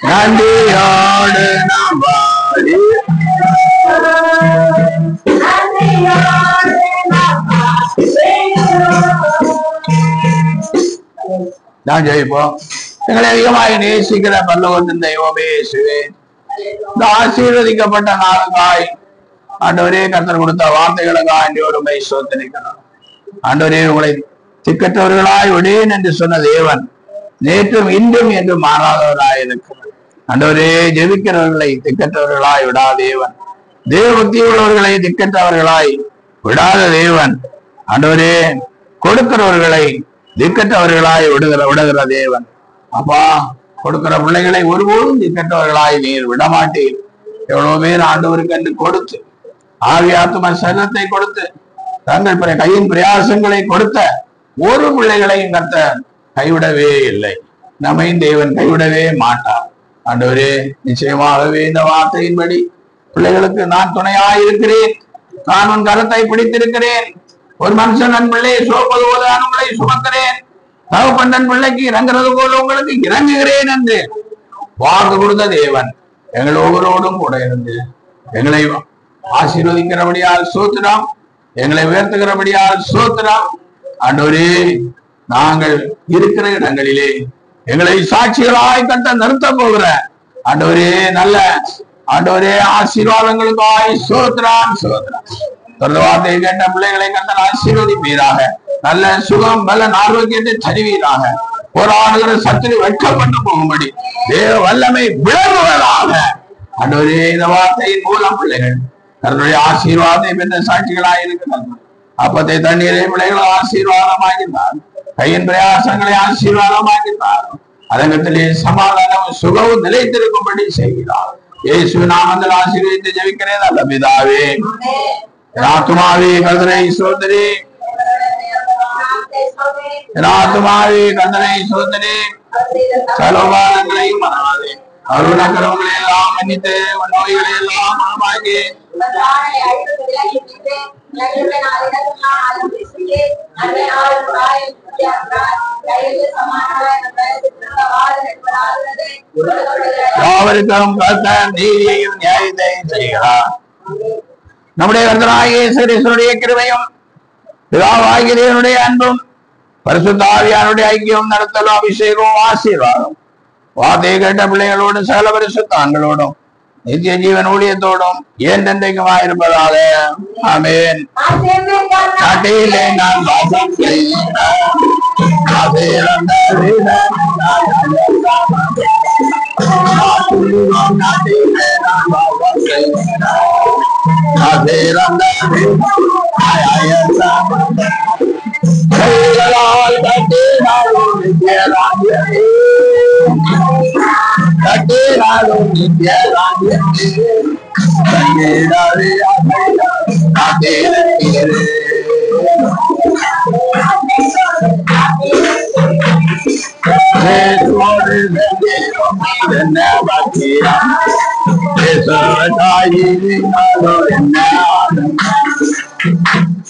நன்றியோடு நாம் பாடி நான் ஜெயிப்போம். எங்களை அதிகமாக நேசிக்கிற பரலோகத்தின் தெய்வமே இயேசுவே, இந்த ஆசீர்வதிக்கப்பட்ட நாளுக்காய் ஆண்டவரே கர்த்தர் கொடுத்த வார்த்தைகளுக்காக ஆண்டவரை ஸ்தோத்திரிக்கிறோம். ஆண்டவரே உங்களை திக்கற்றவர்களாய் விடேன் என்று சொன்ன தேவன் நேற்றும் இன்றும் என்று மாறாதவராய் இருக்கிறார். ஆண்டவரே ஜெபிக்கிறவர்களை திக்கற்றவர்களாய் விடா தேவன், தேவ பக்தி உள்ளவர்களை திக்கற்றவர்களாய் விடாத தேவன். ஆண்டவரே கொடுக்கிறவர்களை திக்கற்றவர்களாய் விடுகிற தேவன். அப்பா, கொடுக்கிற பிள்ளைகளை ஒருபோதும் திக்கற்றவர்களாய் நீர் விடமாட்டீர். எவ்வளவு பேர் ஆண்டவருக்கு என்று கொடுத்து ஆவி ஆத்தும சரீரத்தை கொடுத்து தங்கள் கையின் பிரயாசங்களை கொடுத்த ஒரு பிள்ளைகளையும் கர்த்தர் கைவிடவே இல்லை. நம்மையும் தேவன் கைவிடவே மாட்டார். ஆண்டவரே, நிச்சயமாகவே இந்த வார்த்தையின்படி பிள்ளைகளுக்கு நான் துணையாயிருக்கிறேன், நான் உன் கரத்தை பிடித்திருக்கிறேன், ஒரு மனுஷன் நன் பிள்ளையை சுமப்பது போல நான் உங்களை சுமக்கிறேன், தகப்பன் தன் பிள்ளைக்கு இறங்குறது போல உங்களுக்கு இறங்குகிறேன் என்று வாக்கு கொடுத்த தேவன் எங்கள் ஒவ்வொருவரோடும் கூட இருந்து எங்களை ஆசீர்வதிக்கிறபடியால் ஸ்தோத்திரம், எங்களை உயர்த்துகிறபடியால் ஸ்தோத்திரம். ஆண்டவரே, நாங்கள் இருக்கிற இடங்களிலே எங்களை சாட்சிகளாய் கட்ட நிறுத்த போகிற ஆண்டவரே நல்ல ஆண்டவரே ஆசீர்வாதங்களுக்காய் ஸ்தோத்திரம் ஸ்தோத்திரம். வார்த்தையை கேட்ட பிள்ளைகளை கண்ட ஆசீர்வதிப்பீராக. நல்ல சுகம் நல்ல ஆரோக்கியத்தை தருவீராக. போராடுகிற சத்துரு வெட்கப்பட்டு போகும்படி தேவ வல்லமை விளங்குவதாக. ஆண்டவரே, இந்த வார்த்தையின் மூலம் பிள்ளைகள் தன்னுடைய ஆசீர்வாதத்தை பெற்ற சாட்சிகளாய் இருக்கிறார்கள். அப்பத்தை தண்ணீரை பிள்ளைகளை ஆசீர்வாதமாக்கினார், கையின் பிரயாசங்களை ஆசீர்வாதமாக்கினார். அதங்கத்திலே சமாதானம் சுகமும் நிலைத்திருக்கும்படி செய்கிறார். இயேசு நாமத்தில் ஆசீர்வதித்து ஜெபிக்கிறேன் நல்ல பிதாவே. ஆத்துமாவே கர்த்தரை ஸ்தோத்திரி, ஆத்துமாவே கர்த்தரை ஸ்தோத்திரி, சலோபானங்களையும் மறவாதே, அருணக்கரங்களை எல்லாம் மன்னித்து நோய்களை எல்லாம் குணமாக்கி யாவருக்கும் கர்த்தர் நீதியையும் நியாயத்தையும் செய்கிறார். நம்முடைய கர்த்தராகிய இயேசுவினுடைய கிருபையும் பிதாவாகிய தேவனுடைய அன்பும் பரிசுத்த ஆவியானுடைய ஐக்கியம் நடத்தலும் அபிஷேகமும் ஆசீர்வாதம் வார்த்தையை கேட்ட பிள்ளைகளோடு சகல பரிசுத்தான்களோடும் நித்திய ஜீவன் ஊழியத்தோடும் என்றென்றைக்குமாயிருப்பதாக. ஆமென். நாட்டிலே நான் வாசம்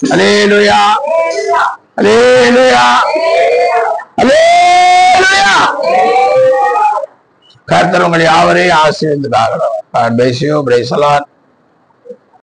Hallelujah. Hallelujah. Hallelujah. கர்த்தர் உங்களை யாவரையும் ஆசீர்வதிப்பாராக. God bless you. Praise the Lord.